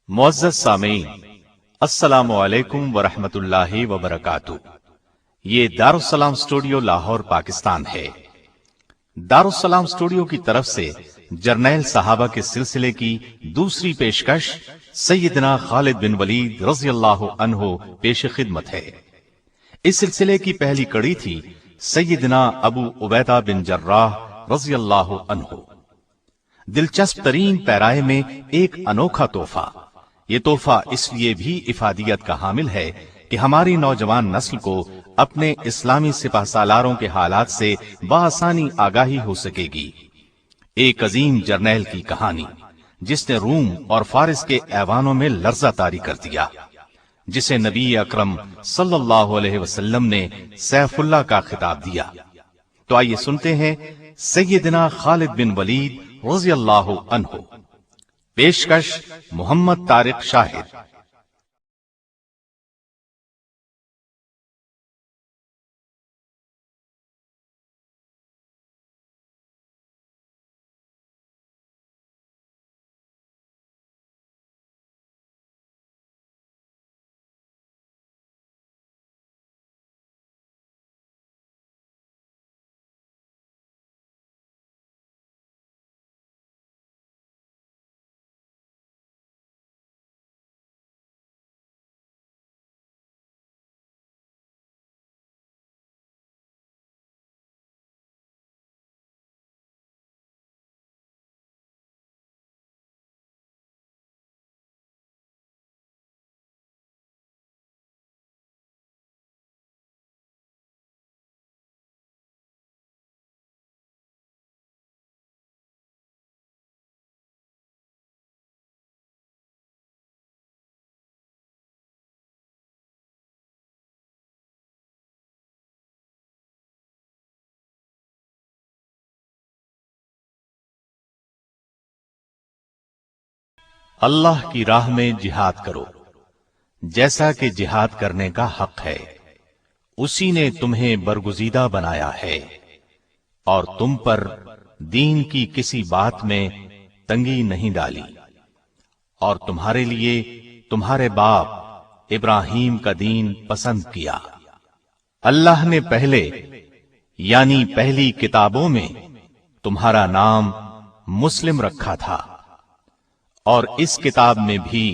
معزز سامعین، السلام علیکم ورحمۃ اللہ وبرکاتہ۔ یہ دارالسلام اسٹوڈیو لاہور پاکستان ہے۔ دارالسلام اسٹوڈیو کی طرف سے جرنیل صحابہ کے سلسلے کی دوسری پیشکش سیدنا خالد بن ولید رضی اللہ عنہ پیش خدمت ہے۔ اس سلسلے کی پہلی کڑی تھی سیدنا ابو عبیدہ بن جراح رضی اللہ عنہ۔ دلچسپ ترین پیرائے میں ایک انوکھا تحفہ۔ یہ تحفہ اس لیے بھی افادیت کا حامل ہے کہ ہماری نوجوان نسل کو اپنے اسلامی سپہ سالاروں کے حالات سے بآسانی آگاہی ہو سکے گی۔ ایک عظیم جرنیل کی کہانی جس نے روم اور فارس کے ایوانوں میں لرزہ طاری کر دیا، جسے نبی اکرم صلی اللہ علیہ وسلم نے سیف اللہ کا خطاب دیا۔ تو آئیے سنتے ہیں سیدنا خالد بن ولید رضی اللہ عنہ۔ پیشکش محمد طارق شاہد۔ اللہ کی راہ میں جہاد کرو، جیسا کہ جہاد کرنے کا حق ہے۔ اسی نے تمہیں برگزیدہ بنایا ہے اور تم پر دین کی کسی بات میں تنگی نہیں ڈالی، اور تمہارے لیے تمہارے باپ ابراہیم کا دین پسند کیا۔ اللہ نے پہلے یعنی پہلی کتابوں میں تمہارا نام مسلم رکھا تھا، اور اس کتاب میں بھی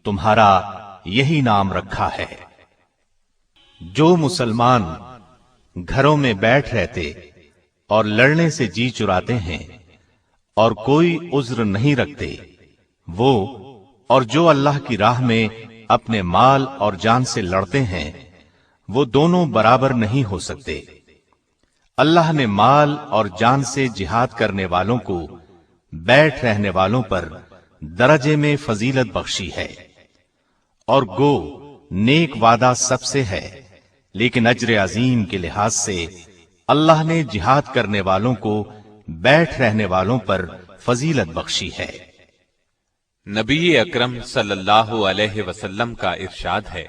تمہارا یہی نام رکھا ہے۔ جو مسلمان گھروں میں بیٹھ رہتے اور لڑنے سے جی چراتے ہیں اور کوئی عذر نہیں رکھتے، وہ اور جو اللہ کی راہ میں اپنے مال اور جان سے لڑتے ہیں، وہ دونوں برابر نہیں ہو سکتے۔ اللہ نے مال اور جان سے جہاد کرنے والوں کو بیٹھ رہنے والوں پر درجے میں فضیلت بخشی ہے، اور گو نیک وعدہ سب سے ہے، لیکن اجر عظیم کے لحاظ سے اللہ نے جہاد کرنے والوں کو بیٹھ رہنے والوں پر فضیلت بخشی ہے۔ نبی اکرم صلی اللہ علیہ وسلم کا ارشاد ہے،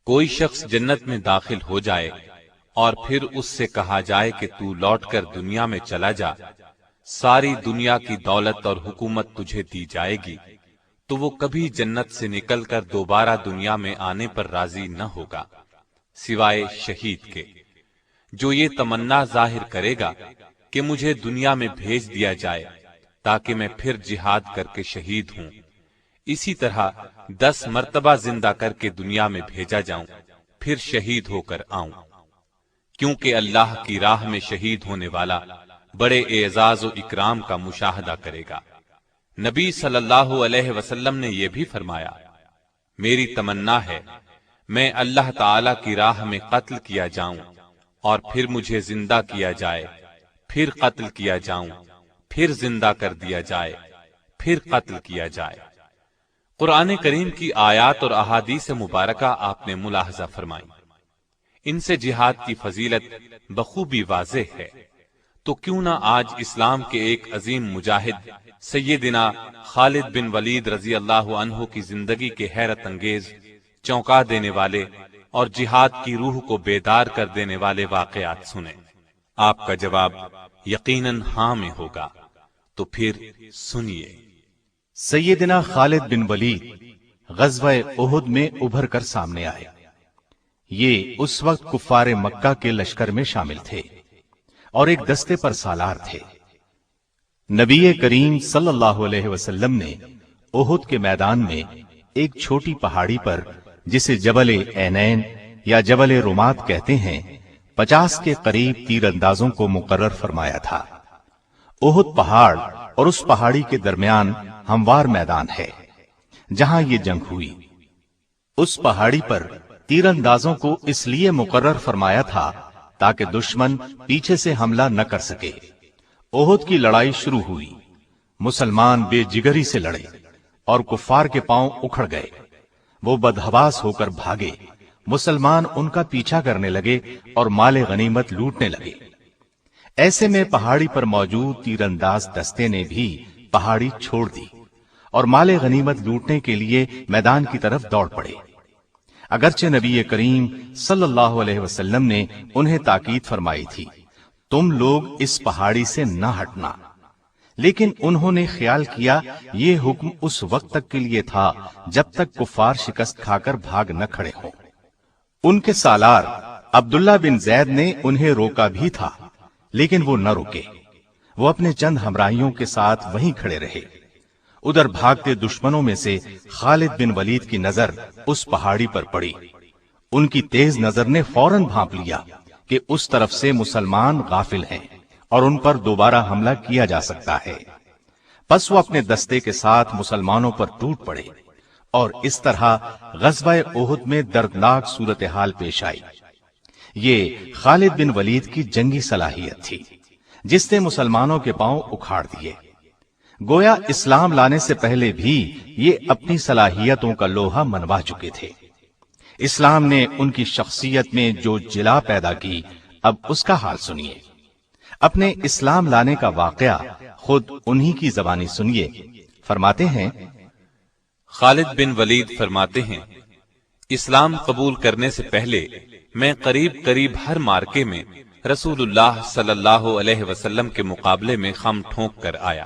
کوئی شخص جنت میں داخل ہو جائے اور پھر اس سے کہا جائے کہ تو لوٹ کر دنیا میں چلا جا، ساری دنیا کی دولت اور حکومت تجھے دی جائے گی، تو وہ کبھی جنت سے نکل کر دوبارہ دنیا میں آنے پر راضی نہ ہوگا، سوائے شہید کے، جو یہ تمنا ظاہر کرے گا کہ مجھے دنیا میں بھیج دیا جائے تاکہ میں پھر جہاد کر کے شہید ہوں، اسی طرح 10 مرتبہ زندہ کر کے دنیا میں بھیجا جاؤں، پھر شہید ہو کر آؤں، کیونکہ اللہ کی راہ میں شہید ہونے والا بڑے اعزاز و اکرام کا مشاہدہ کرے گا۔ نبی صلی اللہ علیہ وسلم نے یہ بھی فرمایا، میری تمنا ہے میں اللہ تعالی کی راہ میں قتل کیا جاؤں اور پھر مجھے زندہ کیا جائے، پھر قتل کیا جاؤں، پھر زندہ کر دیا جائے، پھر قتل کیا جائے۔ قرآن کریم کی آیات اور احادیث مبارکہ آپ نے ملاحظہ فرمائی، ان سے جہاد کی فضیلت بخوبی واضح ہے۔ تو کیوں نہ آج اسلام کے ایک عظیم مجاہد سیدنا خالد بن ولید رضی اللہ عنہ کی زندگی کے حیرت انگیز، چونکا دینے والے اور جہاد کی روح کو بیدار کر دینے والے واقعات سنیں۔ آپ کا جواب یقیناً ہاں میں ہوگا، تو پھر سنیے۔ سیدنا خالد بن ولید غزوہ احد میں ابھر کر سامنے آئے۔ یہ اس وقت کفار مکہ کے لشکر میں شامل تھے اور ایک دستے پر سالار تھے۔ نبی کریم صلی اللہ علیہ وسلم نے احد کے میدان میں ایک چھوٹی پہاڑی پر، جسے جبل عینین یا جبل رمات کہتے ہیں، 50 کے قریب تیر اندازوں کو مقرر فرمایا تھا۔ احد پہاڑ اور اس پہاڑی کے درمیان ہموار میدان ہے جہاں یہ جنگ ہوئی۔ اس پہاڑی پر تیر اندازوں کو اس لیے مقرر فرمایا تھا تاکہ دشمن پیچھے سے حملہ نہ کر سکے۔ احد کی لڑائی شروع ہوئی، مسلمان بے جگری سے لڑے اور کفار کے پاؤں اکھڑ گئے، وہ بدحواس ہو کر بھاگے، مسلمان ان کا پیچھا کرنے لگے اور مال غنیمت لوٹنے لگے۔ ایسے میں پہاڑی پر موجود تیر انداز دستے نے بھی پہاڑی چھوڑ دی اور مال غنیمت لوٹنے کے لیے میدان کی طرف دوڑ پڑے۔ اگرچہ نبی کریم صلی اللہ علیہ وسلم نے انہیں تاکید فرمائی تھی، تم لوگ اس پہاڑی سے نہ ہٹنا، لیکن انہوں نے خیال کیا یہ حکم اس وقت تک کے لیے تھا جب تک کفار شکست کھا کر بھاگ نہ کھڑے ہوں۔ ان کے سالار عبداللہ بن زید نے انہیں روکا بھی تھا، لیکن وہ نہ رکے، وہ اپنے چند ہمراہیوں کے ساتھ وہیں کھڑے رہے۔ ادھر بھاگتے دشمنوں میں سے خالد بن ولید کی نظر اس پہاڑی پر پڑی۔ ان کی تیز نظر نے فوراً بھانپ لیا کہ اس طرف سے مسلمان غافل ہیں اور ان پر دوبارہ حملہ کیا جا سکتا ہے۔ پس وہ اپنے دستے کے ساتھ مسلمانوں پر ٹوٹ پڑے اور اس طرح غزوہ احد میں دردناک صورتحال پیش آئی۔ یہ خالد بن ولید کی جنگی صلاحیت تھی جس نے مسلمانوں کے پاؤں اکھاڑ دیے۔ گویا اسلام لانے سے پہلے بھی یہ اپنی صلاحیتوں کا لوہا منوا چکے تھے۔ اسلام نے ان کی شخصیت میں جو جلا پیدا کی، اب اس کا حال سنیے۔ اپنے اسلام لانے کا واقعہ خود انہی کی زبانی سنیے۔ فرماتے ہیں، خالد بن ولید فرماتے ہیں، اسلام قبول کرنے سے پہلے میں قریب ہر مارکے میں رسول اللہ صلی اللہ علیہ وسلم کے مقابلے میں خم ٹھونک کر آیا،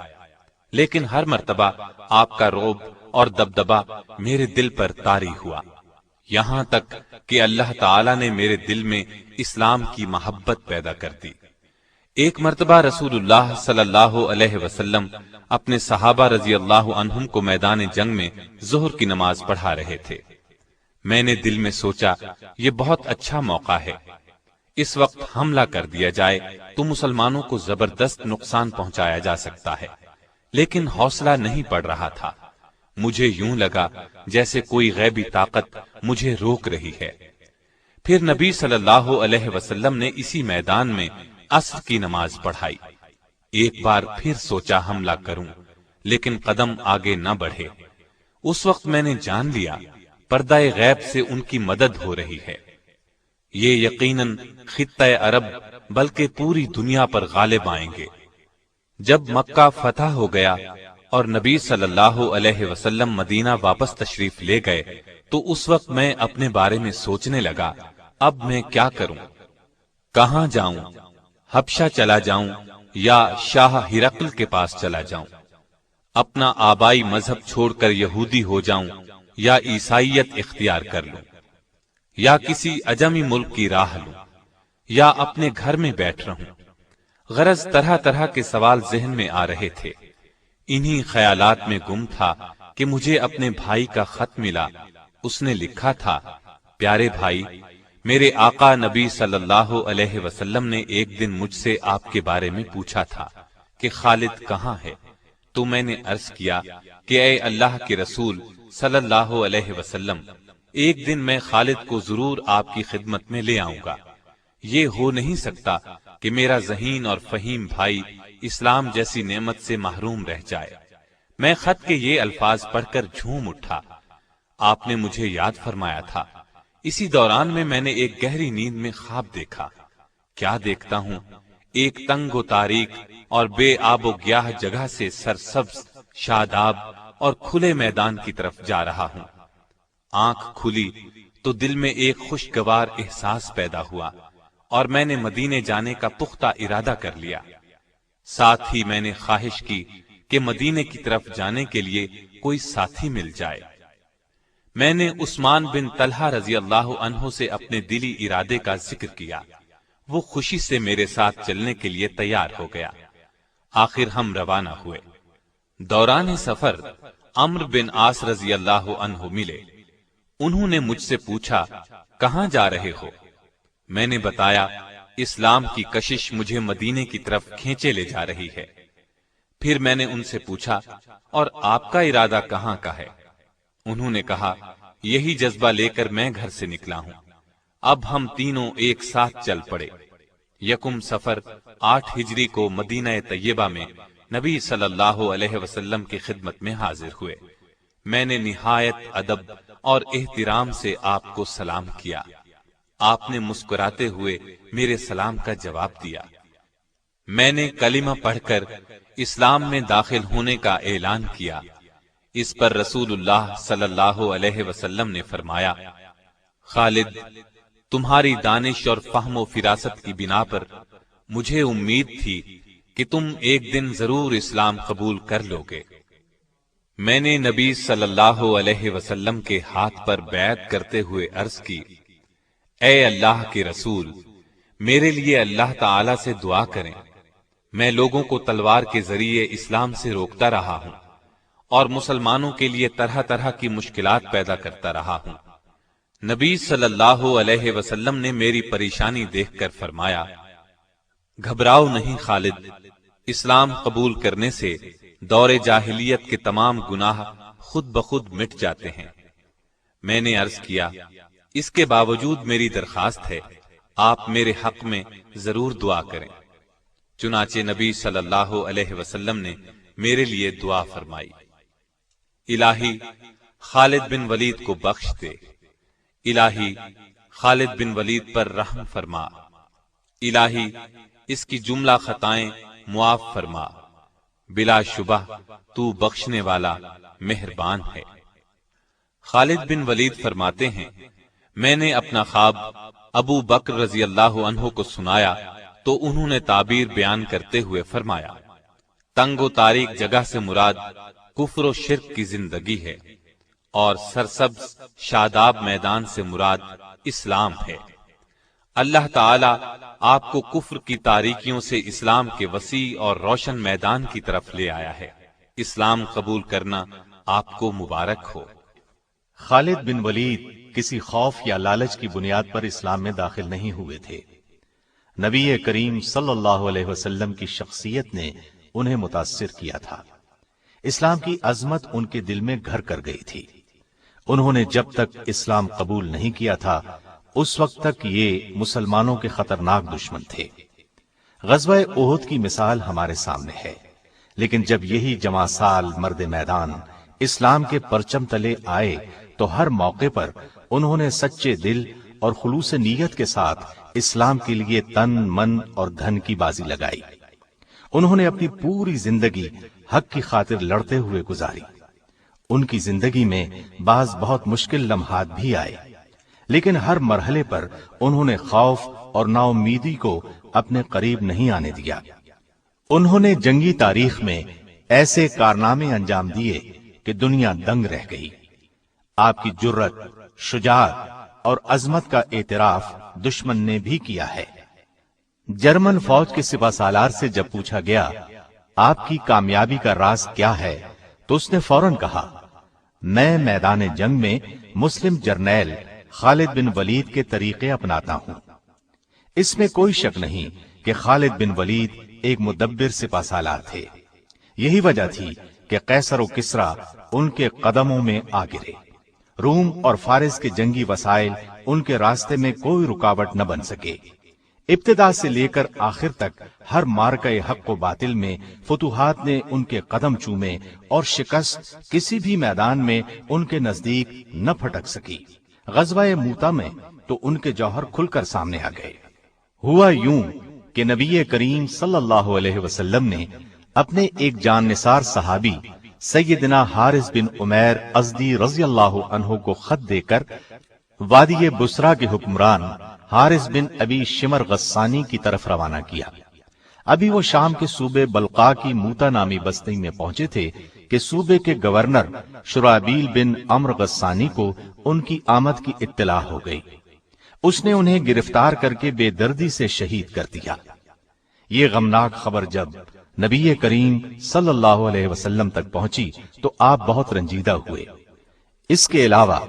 لیکن ہر مرتبہ آپ کا رعب اور دبدبہ میرے دل پر طاری ہوا، یہاں تک کہ اللہ تعالی نے میرے دل میں اسلام کی محبت پیدا کر دی۔ ایک مرتبہ رسول اللہ صلی اللہ علیہ وسلم اپنے صحابہ رضی اللہ عنہم کو میدان جنگ میں ظہر کی نماز پڑھا رہے تھے۔ میں نے دل میں سوچا یہ بہت اچھا موقع ہے، اس وقت حملہ کر دیا جائے تو مسلمانوں کو زبردست نقصان پہنچایا جا سکتا ہے، لیکن حوصلہ نہیں پڑ رہا تھا۔ مجھے یوں لگا جیسے کوئی غیبی طاقت مجھے روک رہی ہے۔ پھر نبی صلی اللہ علیہ وسلم نے اسی میدان میں عصر کی نماز پڑھائی۔ ایک بار پھر سوچا حملہ کروں، لیکن قدم آگے نہ بڑھے۔ اس وقت میں نے جان لیا پردہ غیب سے ان کی مدد ہو رہی ہے۔ یہ یقیناً خطہ عرب بلکہ پوری دنیا پر غالب آئیں گے۔ جب مکہ فتح ہو گیا اور نبی صلی اللہ علیہ وسلم مدینہ واپس تشریف لے گئے تو اس وقت میں اپنے بارے میں سوچنے لگا، اب میں کیا کروں، کہاں جاؤں، حبشہ چلا جاؤں یا شاہ ہرقل کے پاس چلا جاؤں، اپنا آبائی مذہب چھوڑ کر یہودی ہو جاؤں یا عیسائیت اختیار کر لوں، یا کسی عجمی ملک کی راہ لوں، یا اپنے گھر میں بیٹھ رہوں۔ غرض طرح طرح کے سوال ذہن میں آ رہے تھے۔ انہی خیالات میں گم تھا کہ مجھے اپنے بھائی کا خط ملا۔ اس نے لکھا تھا، پیارے بھائی، میرے آقا نبی صلی اللہ علیہ وسلم نے ایک دن مجھ سے آپ کے بارے میں پوچھا تھا کہ خالد کہاں ہے، تو میں نے عرض کیا کہ اے اللہ کے رسول صلی اللہ علیہ وسلم، ایک دن میں خالد کو ضرور آپ کی خدمت میں لے آؤں گا۔ یہ ہو نہیں سکتا کہ میرا ذہین اور فہیم بھائی اسلام جیسی نعمت سے محروم رہ جائے۔ میں خط کے یہ الفاظ پڑھ کر جھوم اٹھا۔ آپ نے مجھے یاد فرمایا تھا۔ اسی دوران میں نے ایک گہری نیند میں خواب دیکھا۔ کیا دیکھتا ہوں، ایک تنگ و تاریک اور بے آب و گیاہ جگہ سے سرسبز، شاداب اور کھلے میدان کی طرف جا رہا ہوں۔ آنکھ کھلی تو دل میں ایک خوشگوار احساس پیدا ہوا اور میں نے مدینے جانے کا پختہ ارادہ کر لیا۔ ساتھ ہی میں نے خواہش کی کہ مدینے کی طرف جانے کے لیے کوئی ساتھی مل جائے۔ میں نے عثمان بن طلحہ رضی اللہ عنہ سے اپنے دلی ارادے کا ذکر کیا، وہ خوشی سے میرے ساتھ چلنے کے لیے تیار ہو گیا۔ آخر ہم روانہ ہوئے۔ دوران سفر عمرو بن عاص رضی اللہ عنہ ملے۔ انہوں نے مجھ سے پوچھا کہاں جا رہے ہو؟ میں نے بتایا اسلام کی کشش مجھے مدینے کی طرف کھینچے لے جا رہی ہے۔ پھر میں نے ان سے پوچھا اور آپ کا ارادہ کہاں کا ہے؟ انہوں نے کہا یہی جذبہ لے کر میں گھر سے نکلا ہوں۔ اب ہم تینوں ایک ساتھ چل پڑے۔ یکم سفر 8 ہجری کو مدینہ طیبہ میں نبی صلی اللہ علیہ وسلم کی خدمت میں حاضر ہوئے۔ میں نے نہایت ادب اور احترام سے آپ کو سلام کیا۔ آپ نے مسکراتے ہوئے میرے سلام کا جواب دیا۔ میں نے کلمہ پڑھ کر اسلام میں داخل ہونے کا اعلان کیا۔ اس پر رسول اللہ صلی اللہ علیہ وسلم نے فرمایا، خالد، تمہاری دانش اور فہم و فراست کی بنا پر مجھے امید تھی کہ تم ایک دن ضرور اسلام قبول کر لو گے۔ میں نے نبی صلی اللہ علیہ وسلم کے ہاتھ پر بیعت کرتے ہوئے عرض کی، اے اللہ کے رسول، میرے لیے اللہ تعالی سے دعا کریں۔ میں لوگوں کو تلوار کے ذریعے اسلام سے روکتا رہا ہوں اور مسلمانوں کے لیے طرح طرح کی مشکلات پیدا کرتا رہا ہوں۔ نبی صلی اللہ علیہ وسلم نے میری پریشانی دیکھ کر فرمایا، گھبراؤ نہیں خالد، اسلام قبول کرنے سے دور جاہلیت کے تمام گناہ خود بخود مٹ جاتے ہیں۔ میں نے عرض کیا، اس کے باوجود میری درخواست ہے، آپ میرے حق میں ضرور دعا کریں۔ چنانچہ نبی صلی اللہ علیہ وسلم نے میرے لیے دعا فرمائی، الہی خالد بن ولید کو بخش دے، الہی خالد بن ولید پر رحم فرما، الہی اس کی جملہ خطائیں معاف فرما، بلا شبہ تو بخشنے والا مہربان ہے۔ خالد بن ولید فرماتے ہیں، میں نے اپنا خواب ابو بکر رضی اللہ عنہ کو سنایا تو انہوں نے تعبیر بیان کرتے ہوئے فرمایا، تنگ و تاریک جگہ سے مراد کفر و شرک کی زندگی ہے اور سرسبز شاداب میدان سے مراد اسلام ہے۔ اللہ تعالی آپ کو کفر کی تاریکیوں سے اسلام کے وسیع اور روشن میدان کی طرف لے آیا ہے۔ اسلام قبول کرنا آپ کو مبارک ہو۔ خالد بن ولید کسی خوف یا لالچ کی بنیاد پر اسلام میں داخل نہیں ہوئے تھے۔ نبی کریم صلی اللہ علیہ وسلم کی شخصیت نے انہیں متاثر کیا تھا۔ اسلام کی عظمت ان کے دل میں گھر کر گئی تھی۔ انہوں نے جب تک اسلام قبول نہیں کیا تھا اس وقت تک یہ مسلمانوں کے خطرناک دشمن تھے۔ غزوہ احد کی مثال ہمارے سامنے ہے، لیکن جب یہی جمع سال مرد میدان اسلام کے پرچم تلے آئے تو ہر موقع پر انہوں نے سچے دل اور خلوص نیت کے ساتھ اسلام کے لیے تن من اور دھن کی بازی لگائی۔ انہوں نے اپنی پوری زندگی حق کی خاطر لڑتے ہوئے گزاری۔ ان کی زندگی میں بعض بہت مشکل لمحات بھی آئے، لیکن ہر مرحلے پر انہوں نے خوف اور نا امیدی کو اپنے قریب نہیں آنے دیا۔ انہوں نے جنگی تاریخ میں ایسے کارنامے انجام دیے کہ دنیا دنگ رہ گئی۔ آپ کی جرت، شجاعت اور عظمت کا اعتراف دشمن نے بھی کیا ہے۔ جرمن فوج کے سپہ سالار سے جب پوچھا گیا آپ کی کامیابی کا راز کیا ہے تو اس نے فوراً کہا، میں میدان جنگ میں مسلم جرنیل خالد بن ولید کے طریقے اپناتا ہوں۔ اس میں کوئی شک نہیں کہ خالد بن ولید ایک مدبر سپہ سالار تھے۔ یہی وجہ تھی کہ قیصر و کسریٰ ان کے قدموں میں آ گرے۔ روم اور فارس کے جنگی وسائل ان کے راستے میں کوئی رکاوٹ نہ بن سکے۔ ابتدا سے لے کر آخر تک ہر مارکہ حق و باطل میں فتوحات نے ان کے قدم چومے اور شکست کسی بھی میدان میں ان کے نزدیک نہ پھٹک سکی۔ غزوہ موتا میں تو ان کے جوہر کھل کر سامنے آ گئے۔ ہوا یوں کہ نبی کریم صلی اللہ علیہ وسلم نے اپنے ایک جان نثار صحابی سیدنا حارث بن عمیر ازدی رضی اللہ عنہ کو خط دے کر وادی بسرا کے حکمران حارث بن ابی شمر غسانی کی طرف روانہ کیا۔ ابھی وہ شام کے صوبے بلقا کی موتا نامی بستی میں پہنچے تھے کہ صوبے کے گورنر شرابیل بن عمرو غسانی کو ان کی آمد کی اطلاع ہو گئی۔ اس نے انہیں گرفتار کر کے بے دردی سے شہید کر دیا۔ یہ غمناک خبر جب نبی کریم صلی اللہ علیہ وسلم تک پہنچی تو آپ بہت رنجیدہ ہوئے۔ اس کے علاوہ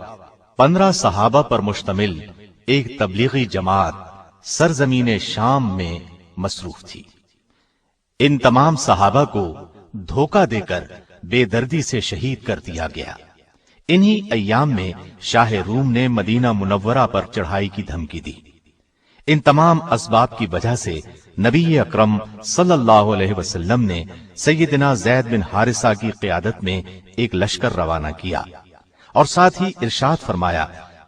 15 صحابہ پر مشتمل ایک تبلیغی جماعت سرزمین شام میں مصروف تھی۔ ان تمام صحابہ کو دھوکہ دے کر بے دردی سے شہید کر دیا گیا۔ انہی ایام میں شاہ روم نے مدینہ منورہ پر چڑھائی کی دھمکی دی۔ ان تمام اسباب کی وجہ سے نبی اکرم صلی اللہ علیہ وسلم نے سیدنا زید بن حارثہ کی قیادت میں ایک لشکر روانہ کیا اور ساتھ ہی ارشاد فرمایا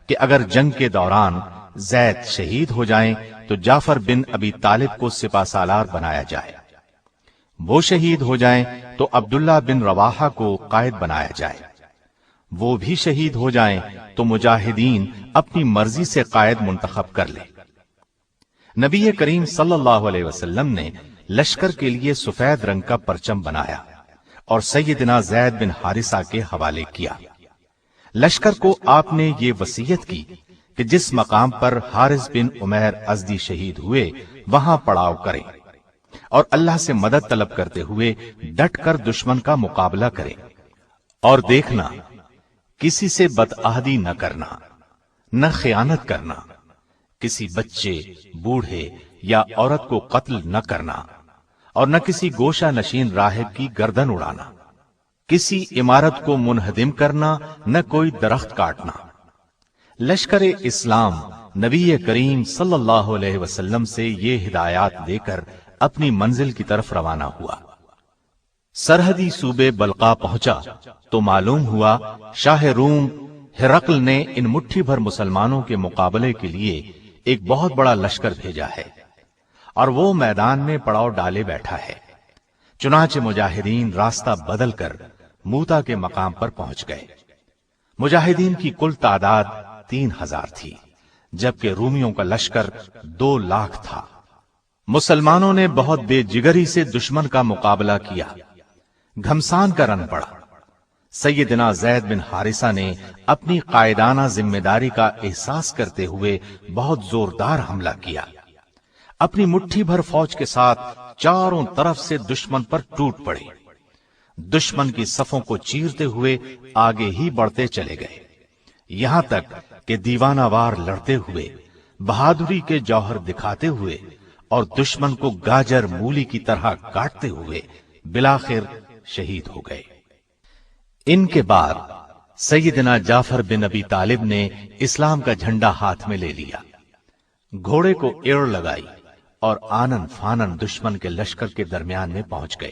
کہ اگر جنگ کے دوران زید شہید ہو جائیں تو جعفر بن ابی طالب کو سپہ سالار بنایا جائے، وہ شہید ہو جائیں تو عبداللہ بن رواحہ کو قائد بنایا جائے، وہ بھی شہید ہو جائیں تو مجاہدین اپنی مرضی سے قائد منتخب کر لیں۔ نبی کریم صلی اللہ علیہ وسلم نے لشکر کے لیے سفید رنگ کا پرچم بنایا اور سیدنا زید بن حارثہ کے حوالے کیا۔ لشکر کو آپ نے یہ وصیت کی کہ جس مقام پر حارث بن عمیر ازدی شہید ہوئے وہاں پڑاؤ کریں اور اللہ سے مدد طلب کرتے ہوئے ڈٹ کر دشمن کا مقابلہ کریں، اور دیکھنا کسی سے بدعہدی نہ کرنا، نہ خیانت کرنا، کسی بچے، بوڑھے یا عورت کو قتل نہ کرنا، اور نہ کسی گوشہ نشین راہب کی گردن اڑانا، کسی عمارت کو منہدم کرنا، نہ کوئی درخت کاٹنا۔ لشکر اسلام نبی کریم صلی اللہ علیہ وسلم سے یہ ہدایات دے کر اپنی منزل کی طرف روانہ ہوا۔ سرحدی صوبے بلقا پہنچا تو معلوم ہوا شاہ روم ہرقل نے ان مٹھی بھر مسلمانوں کے مقابلے کے لیے ایک بہت بڑا لشکر بھیجا ہے اور وہ میدان میں پڑاؤ ڈالے بیٹھا ہے۔ چنانچہ مجاہدین راستہ بدل کر موتا کے مقام پر پہنچ گئے۔ مجاہدین کی کل تعداد 3000 تھی، جبکہ رومیوں کا لشکر 2 لاکھ تھا۔ مسلمانوں نے بہت بے جگری سے دشمن کا مقابلہ کیا، گھمسان کا رن پڑا۔ سیدنا زید بن حارثہ نے اپنی قائدانہ ذمہ داری کا احساس کرتے ہوئے بہت زوردار حملہ کیا۔ اپنی مٹھی بھر فوج کے ساتھ چاروں طرف سے دشمن پر ٹوٹ پڑے۔ دشمن کی صفوں کو چیرتے ہوئے آگے ہی بڑھتے چلے گئے، یہاں تک کہ دیوانہ وار لڑتے ہوئے، بہادری کے جوہر دکھاتے ہوئے اور دشمن کو گاجر مولی کی طرح کاٹتے ہوئے بالآخر شہید ہو گئے۔ ان کے بعد سیدنا جعفر بن ابی طالب نے اسلام کا جھنڈا ہاتھ میں لے لیا، گھوڑے کو ایڑ لگائی اور آنن فانن دشمن کے لشکر کے درمیان میں پہنچ گئے،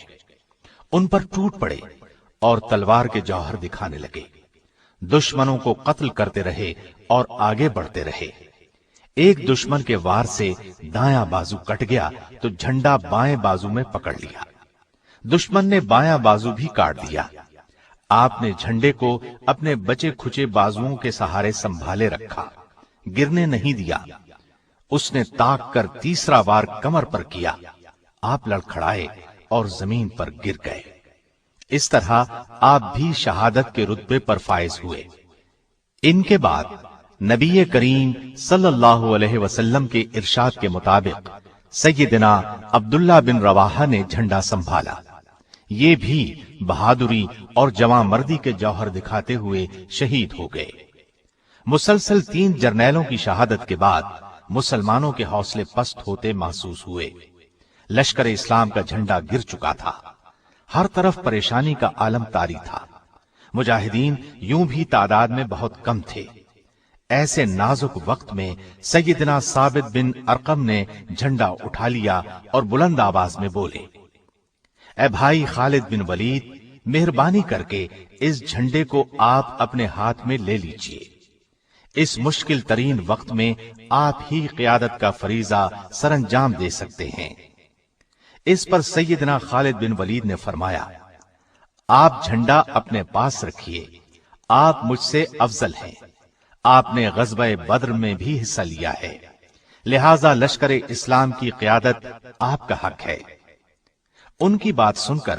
ان پر ٹوٹ پڑے اور تلوار کے جوہر دکھانے لگے۔ دشمنوں کو قتل کرتے رہے اور آگے بڑھتے رہے۔ ایک دشمن کے وار سے دایاں بازو کٹ گیا تو جھنڈا بائیں بازو میں پکڑ لیا، دشمن نے بایاں بازو بھی کاٹ دیا۔ آپ نے جھنڈے کو اپنے بچے کھچے بازوؤں کے سہارے سنبھالے رکھا، گرنے نہیں دیا۔ اس نے تاک کر تیسرا وار کمر پر کیا، آپ لڑکھڑائے اور زمین پر گر گئے۔ اس طرح آپ بھی شہادت کے رتبے پر فائز ہوئے۔ ان کے بعد نبی کریم صلی اللہ علیہ وسلم کے ارشاد کے مطابق سیدنا عبداللہ بن رواحہ نے جھنڈا سنبھالا۔ یہ بھی بہادری اور جواں مردی کے جوہر دکھاتے ہوئے شہید ہو گئے۔ مسلسل 3 جرنیلوں کی شہادت کے بعد مسلمانوں کے حوصلے پست ہوتے محسوس ہوئے۔ لشکر اسلام کا جھنڈا گر چکا تھا، ہر طرف پریشانی کا عالم طاری تھا۔ مجاہدین یوں بھی تعداد میں بہت کم تھے۔ ایسے نازک وقت میں سیدنا ثابت بن ارقم نے جھنڈا اٹھا لیا اور بلند آواز میں بولے، اے بھائی خالد بن ولید، مہربانی کر کے اس جھنڈے کو آپ اپنے ہاتھ میں لے لیجئے۔ اس مشکل ترین وقت میں آپ ہی قیادت کا فریضہ سر انجام دے سکتے ہیں۔ اس پر سیدنا خالد بن ولید نے فرمایا، آپ جھنڈا اپنے پاس رکھیے، آپ مجھ سے افضل ہیں، آپ نے غزوہ بدر میں بھی حصہ لیا ہے، لہذا لشکر اسلام کی قیادت آپ کا حق ہے۔ ان کی بات سن کر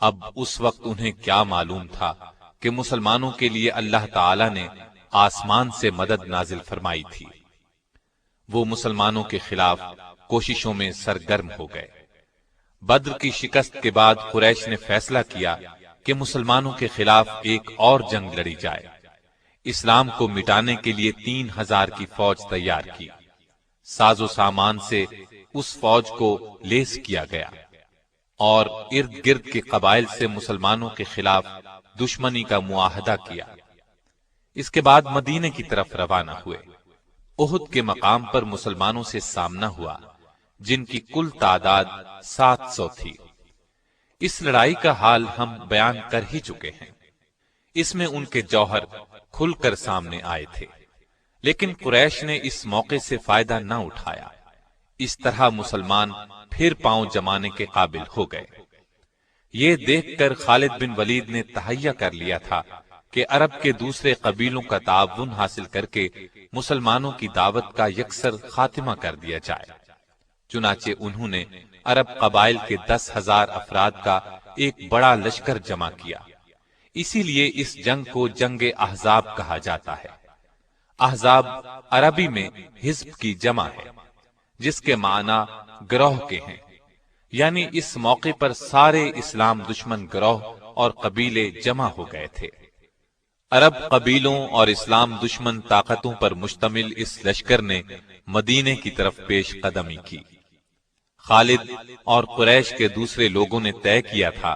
اب اس وقت انہیں کیا معلوم تھا کہ مسلمانوں کے لیے اللہ تعالی نے آسمان سے مدد نازل فرمائی تھی۔ وہ مسلمانوں کے خلاف کوششوں میں سرگرم ہو گئے۔ بدر کی شکست کے بعد قریش نے فیصلہ کیا کہ مسلمانوں کے خلاف ایک اور جنگ لڑی جائے۔ اسلام کو مٹانے کے لیے 3000 کی فوج تیار کی۔ ساز و سامان سے اس فوج کو لیس کیا گیا اور ارد گرد کے قبائل سے مسلمانوں کے خلاف دشمنی کا معاہدہ کیا۔ اس کے بعد مدینے کی طرف روانہ ہوئے۔ احد کے مقام پر مسلمانوں سے سامنا ہوا، جن کی کل تعداد 700 تھی۔ اس لڑائی کا حال ہم بیان کر ہی چکے ہیں۔ اس میں ان کے جوہر کھل کر سامنے آئے تھے، لیکن قریش نے اس موقع سے فائدہ نہ اٹھایا۔ اس طرح مسلمان پھر پاؤں جمانے کے قابل ہو گئے۔ یہ دیکھ کر خالد بن ولید نے تہیہ کر لیا تھا کہ عرب کے دوسرے قبیلوں کا تعاون حاصل کر کے مسلمانوں کی دعوت کا یکسر خاتمہ کر دیا جائے۔ چنانچہ انہوں نے عرب قبائل کے 10,000 افراد کا ایک بڑا لشکر جمع کیا۔ اسی لیے اس جنگ کو جنگ احزاب کہا جاتا ہے۔ احزاب عربی میں حزب کی جمع ہے، جس کے معنی گروہ کے ہیں، یعنی اس موقع پر سارے اسلام دشمن گروہ اور قبیلے جمع ہو گئے تھے۔ عرب قبیلوں اور اسلام دشمن طاقتوں پر مشتمل اس لشکر نے مدینے کی طرف پیش قدمی کی۔ خالد اور قریش کے دوسرے لوگوں نے طے کیا تھا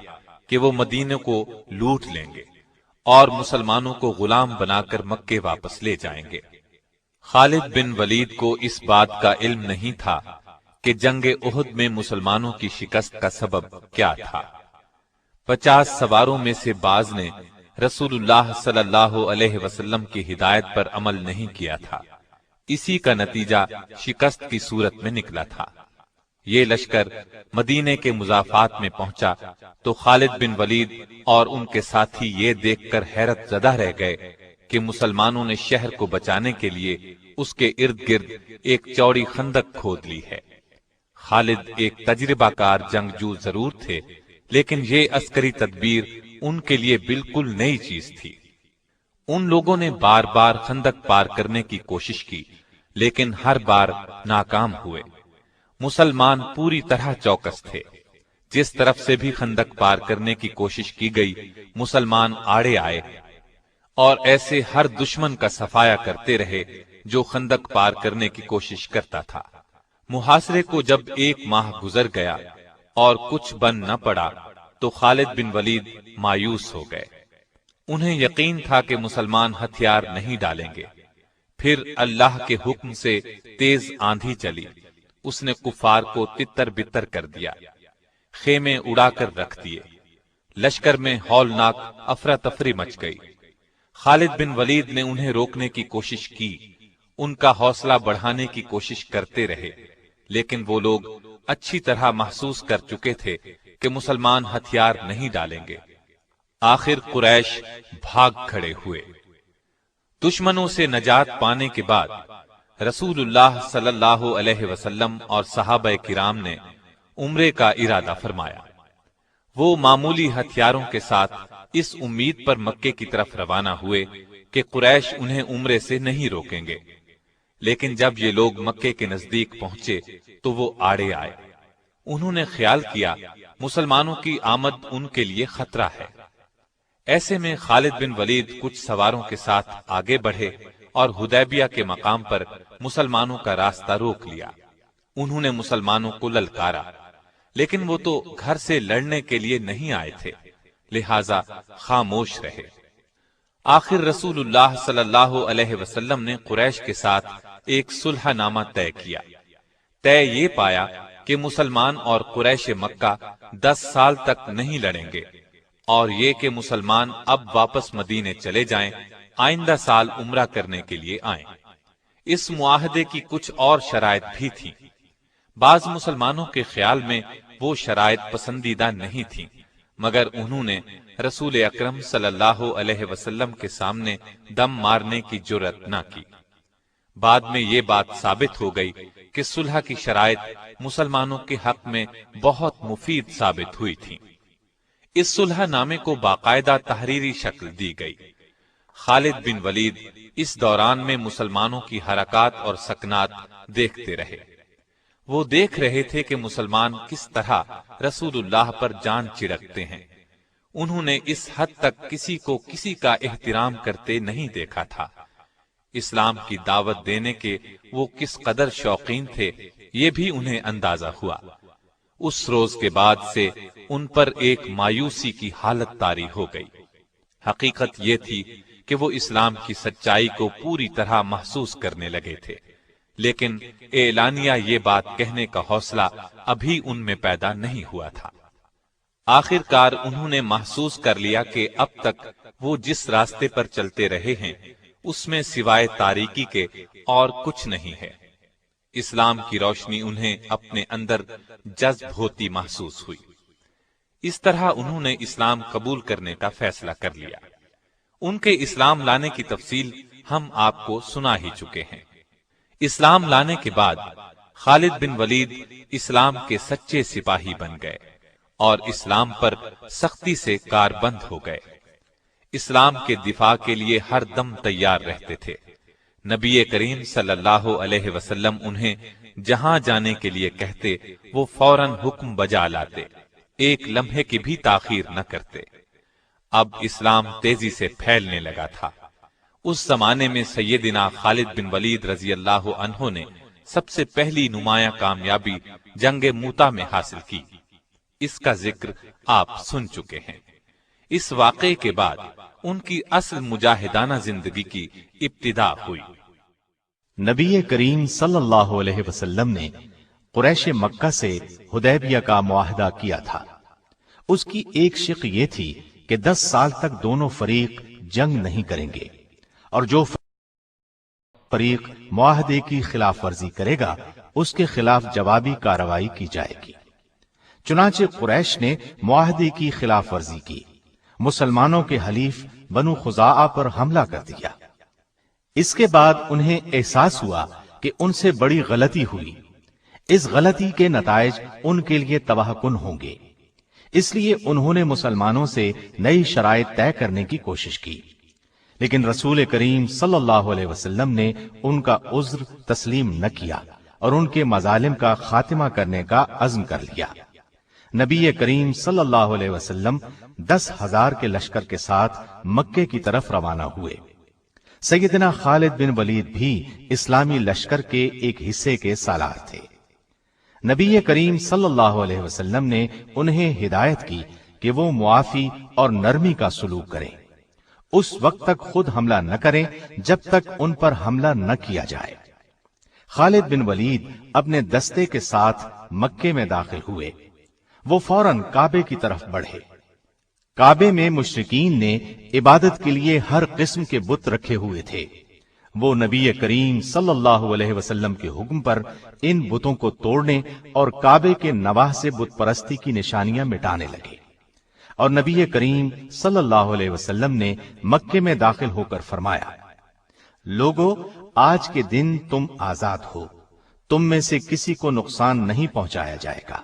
کہ وہ مدینے کو لوٹ لیں گے اور مسلمانوں کو غلام بنا کر مکے واپس لے جائیں گے۔ خالد بن ولید کو اس بات کا علم نہیں تھا کہ جنگ احد میں مسلمانوں کی شکست کا سبب کیا تھا۔ 50 سواروں میں سے بعض نے رسول اللہ صلی اللہ علیہ وسلم کی ہدایت پر عمل نہیں کیا تھا۔ اسی کا نتیجہ شکست کی صورت میں نکلا تھا۔ یہ لشکر مدینے کے مضافات میں پہنچا تو خالد بن ولید اور ان کے ساتھی یہ دیکھ کر حیرت زدہ رہ گئے کہ مسلمانوں نے شہر کو بچانے کے لیے اس کے ارد گرد ایک چوڑی خندق کھود لی ہے۔ خالد ایک تجربہ کار جنگجو ضرور تھے، لیکن یہ عسکری تدبیر ان کے لیے بالکل نئی چیز تھی۔ ان لوگوں نے بار بار خندق پار کرنے کی کوشش کی، لیکن ہر بار ناکام ہوئے۔ مسلمان پوری طرح چوکس تھے۔ جس طرف سے بھی خندق پار کرنے کی کوشش کی گئی، مسلمان آڑے آئے اور ایسے ہر دشمن کا صفایا کرتے رہے جو خندق پار کرنے کی کوشش کرتا تھا۔ محاصرے کو جب 1 ماہ گزر گیا اور کچھ بن نہ پڑا تو خالد بن ولید مایوس ہو گئے۔ انہیں یقین تھا کہ مسلمان ہتھیار نہیں ڈالیں گے۔ پھر اللہ کے حکم سے تیز آندھی چلی۔ اس نے کفار کو تتر بتر کر دیا، خیمے اڑا کر رکھ دیے۔ لشکر میں ہولناک افراتفری مچ گئی۔ خالد بن ولید نے انہیں روکنے کی کوشش کی، ان کا حوصلہ بڑھانے کی کوشش کرتے رہے، لیکن وہ لوگ اچھی طرح محسوس کر چکے تھے کہ مسلمان ہتھیار نہیں ڈالیں گے۔ آخر قریش بھاگ کھڑے ہوئے۔ دشمنوں سے نجات پانے کے بعد رسول اللہ صلی اللہ علیہ وسلم اور صحابہ کرام نے عمرے کا ارادہ فرمایا۔ وہ معمولی ہتھیاروں کے ساتھ اس امید پر مکے کی طرف روانہ ہوئے کہ قریش انہیں عمرے سے نہیں روکیں گے، لیکن جب یہ لوگ مکے کے نزدیک پہنچے تو وہ آڑے آئے۔ انہوں نے خیال کیا مسلمانوں کی آمد ان کے لیے خطرہ ہے۔ ایسے میں خالد بن ولید کچھ سواروں کے ساتھ آگے بڑھے اور حدیبیہ کے مقام پر مسلمانوں کا راستہ روک لیا۔ انہوں نے مسلمانوں کو للکارا، لیکن وہ تو گھر سے لڑنے کے لیے نہیں آئے تھے، لہذا خاموش رہے۔ آخر رسول اللہ صلی اللہ علیہ وسلم نے قریش کے ساتھ ایک صلح نامہ طے کیا۔ طے یہ پایا کہ مسلمان اور قریش مکہ 10 سال تک نہیں لڑیں گے، اور یہ کہ مسلمان اب واپس مدینے چلے جائیں، آئندہ سال عمرہ کرنے کے لیے آئیں۔ اس معاہدے کی کچھ اور شرائط بھی تھیں۔ بعض مسلمانوں کے خیال میں وہ شرائط پسندیدہ نہیں تھیں، مگر انہوں نے رسول اکرم صلی اللہ علیہ وسلم کے سامنے دم مارنے کی جرأت نہ کی۔ بعد میں یہ بات ثابت ہو گئی کہ صلح کی شرائط مسلمانوں کے حق میں بہت مفید ثابت ہوئی تھی۔ اس صلح نامے کو باقاعدہ تحریری شکل دی گئی۔ خالد بن ولید اس دوران میں مسلمانوں کی حرکات اور سکنات دیکھتے رہے۔ وہ دیکھ رہے تھے کہ مسلمان کس طرح رسول اللہ پر جان چڑکتے ہیں۔ انہوں نے اس حد تک کسی کو کسی کا احترام کرتے نہیں دیکھا تھا۔ اسلام کی دعوت دینے کے وہ کس قدر شوقین تھے، یہ بھی انہیں اندازہ ہوا۔ اس روز کے بعد سے ان پر ایک مایوسی کی حالت طاری ہو گئی۔ حقیقت یہ تھی کہ وہ اسلام کی سچائی کو پوری طرح محسوس کرنے لگے تھے، لیکن اعلانیہ یہ بات کہنے کا حوصلہ ابھی ان میں پیدا نہیں ہوا تھا۔ آخر کار انہوں نے محسوس کر لیا کہ اب تک وہ جس راستے پر چلتے رہے ہیں اس میں سوائے تاریکی کے اور کچھ نہیں ہے۔ اسلام کی روشنی انہیں اپنے اندر جذب ہوتی محسوس ہوئی۔ اس طرح انہوں نے اسلام قبول کرنے کا فیصلہ کر لیا۔ ان کے اسلام لانے کی تفصیل ہم آپ کو سنا ہی چکے ہیں۔ اسلام لانے کے بعد خالد بن ولید اسلام کے سچے سپاہی بن گئے اور اسلام پر سختی سے کاربند ہو گئے۔ اسلام کے دفاع کے لیے ہر دم تیار رہتے تھے۔ نبی کریم صلی اللہ علیہ وسلم انہیں جہاں جانے کے لیے کہتے وہ فوراً حکم بجا لاتے، ایک لمحے کی بھی تاخیر نہ کرتے۔ اب اسلام تیزی سے پھیلنے لگا تھا۔ اس زمانے میں سیدنا خالد بن ولید رضی اللہ عنہ نے سب سے پہلی نمایاں کامیابی جنگ موتا میں حاصل کی۔ اس کا ذکر آپ سن چکے ہیں۔ اس واقعے کے بعد ان کی اصل مجاہدانہ زندگی کی ابتدا ہوئی۔ نبی کریم صلی اللہ علیہ وسلم نے قریش مکہ سے حدیبیہ کا معاہدہ کیا تھا۔ اس کی ایک شق یہ تھی کہ 10 سال تک دونوں فریق جنگ نہیں کریں گے، اور جو فریق معاہدے کی خلاف ورزی کرے گا اس کے خلاف جوابی کارروائی کی جائے گی۔ چنانچہ قریش نے معاہدے کی خلاف ورزی کی، مسلمانوں کے حلیف بنو خزاعہ پر حملہ کر دیا۔ اس کے بعد انہیں احساس ہوا کہ ان سے بڑی غلطی ہوئی۔ اس غلطی کے نتائج ان کے لیے تباہ کن ہوں گے، اس لیے انہوں نے مسلمانوں سے نئی شرائط طے کرنے کی کوشش کی، لیکن رسول کریم صلی اللہ علیہ وسلم نے ان کا عذر تسلیم نہ کیا اور ان کے مظالم کا خاتمہ کرنے کا عزم کر لیا۔ نبی کریم صلی اللہ علیہ وسلم 10,000 کے لشکر کے ساتھ مکے کی طرف روانہ ہوئے۔ سیدنا خالد بن ولید بھی اسلامی لشکر کے ایک حصے کے سالار تھے۔ نبی کریم صلی اللہ علیہ وسلم نے انہیں ہدایت کی کہ وہ معافی اور نرمی کا سلوک کریں، اس وقت تک خود حملہ نہ کریں جب تک ان پر حملہ نہ کیا جائے۔ خالد بن ولید اپنے دستے کے ساتھ مکے میں داخل ہوئے۔ وہ فوراً کعبے کی طرف بڑھے۔ کعبے میں مشرکین نے عبادت کے لیے ہر قسم کے بت رکھے ہوئے تھے۔ وہ نبی کریم صلی اللہ علیہ وسلم کے حکم پر ان بتوں کو توڑنے اور کعبے کے نواح سے بت پرستی کی نشانیاں مٹانے لگے، اور نبی کریم صلی اللہ علیہ وسلم نے مکے میں داخل ہو کر فرمایا، لوگو، آج کے دن تم آزاد ہو، تم میں سے کسی کو نقصان نہیں پہنچایا جائے گا۔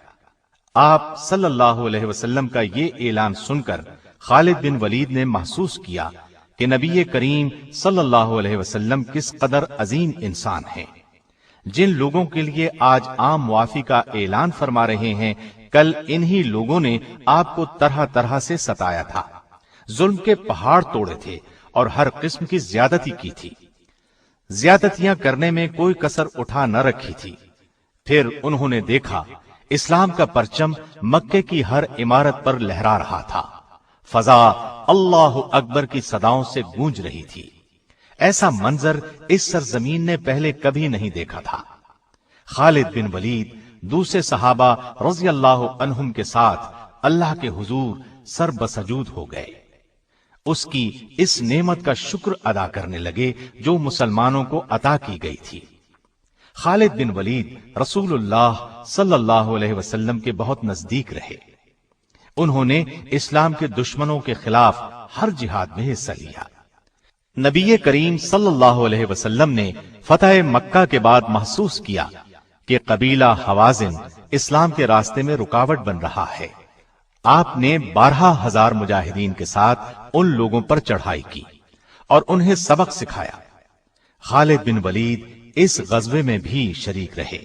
آپ صلی اللہ علیہ وسلم کا یہ اعلان سن کر خالد بن ولید نے محسوس کیا کہ نبی کریم صلی اللہ علیہ وسلم کس قدر عظیم انسان ہیں۔ جن لوگوں کے لیے آج عام معافی کا اعلان فرما رہے ہیں، کل انہی لوگوں نے آپ کو طرح طرح سے ستایا تھا، ظلم کے پہاڑ توڑے تھے اور ہر قسم کی زیادتی کی تھی، زیادتیاں کرنے میں کوئی کسر اٹھا نہ رکھی تھی۔ پھر انہوں نے دیکھا اسلام کا پرچم مکے کی ہر عمارت پر لہرا رہا تھا، فضا اللہ اکبر کی صداؤں سے گونج رہی تھی۔ ایسا منظر اس سرزمین نے پہلے کبھی نہیں دیکھا تھا۔ خالد بن ولید دوسرے صحابہ رضی اللہ عنہم کے ساتھ اللہ کے حضور سر بسجود ہو گئے، اس کی اس نعمت کا شکر ادا کرنے لگے جو مسلمانوں کو عطا کی گئی تھی۔ خالد بن ولید رسول اللہ صلی اللہ علیہ وسلم کے بہت نزدیک رہے۔ انہوں نے اسلام کے دشمنوں کے خلاف ہر جہاد میں حصہ لیا۔ نبی کریم صلی اللہ علیہ وسلم نے فتح مکہ کے بعد محسوس کیا کہ قبیلہ حوازن اسلام کے راستے میں رکاوٹ بن رہا ہے۔ آپ نے 12,000 مجاہدین کے ساتھ ان لوگوں پر چڑھائی کی اور انہیں سبق سکھایا۔ خالد بن ولید اس غزوے میں بھی شریک رہے۔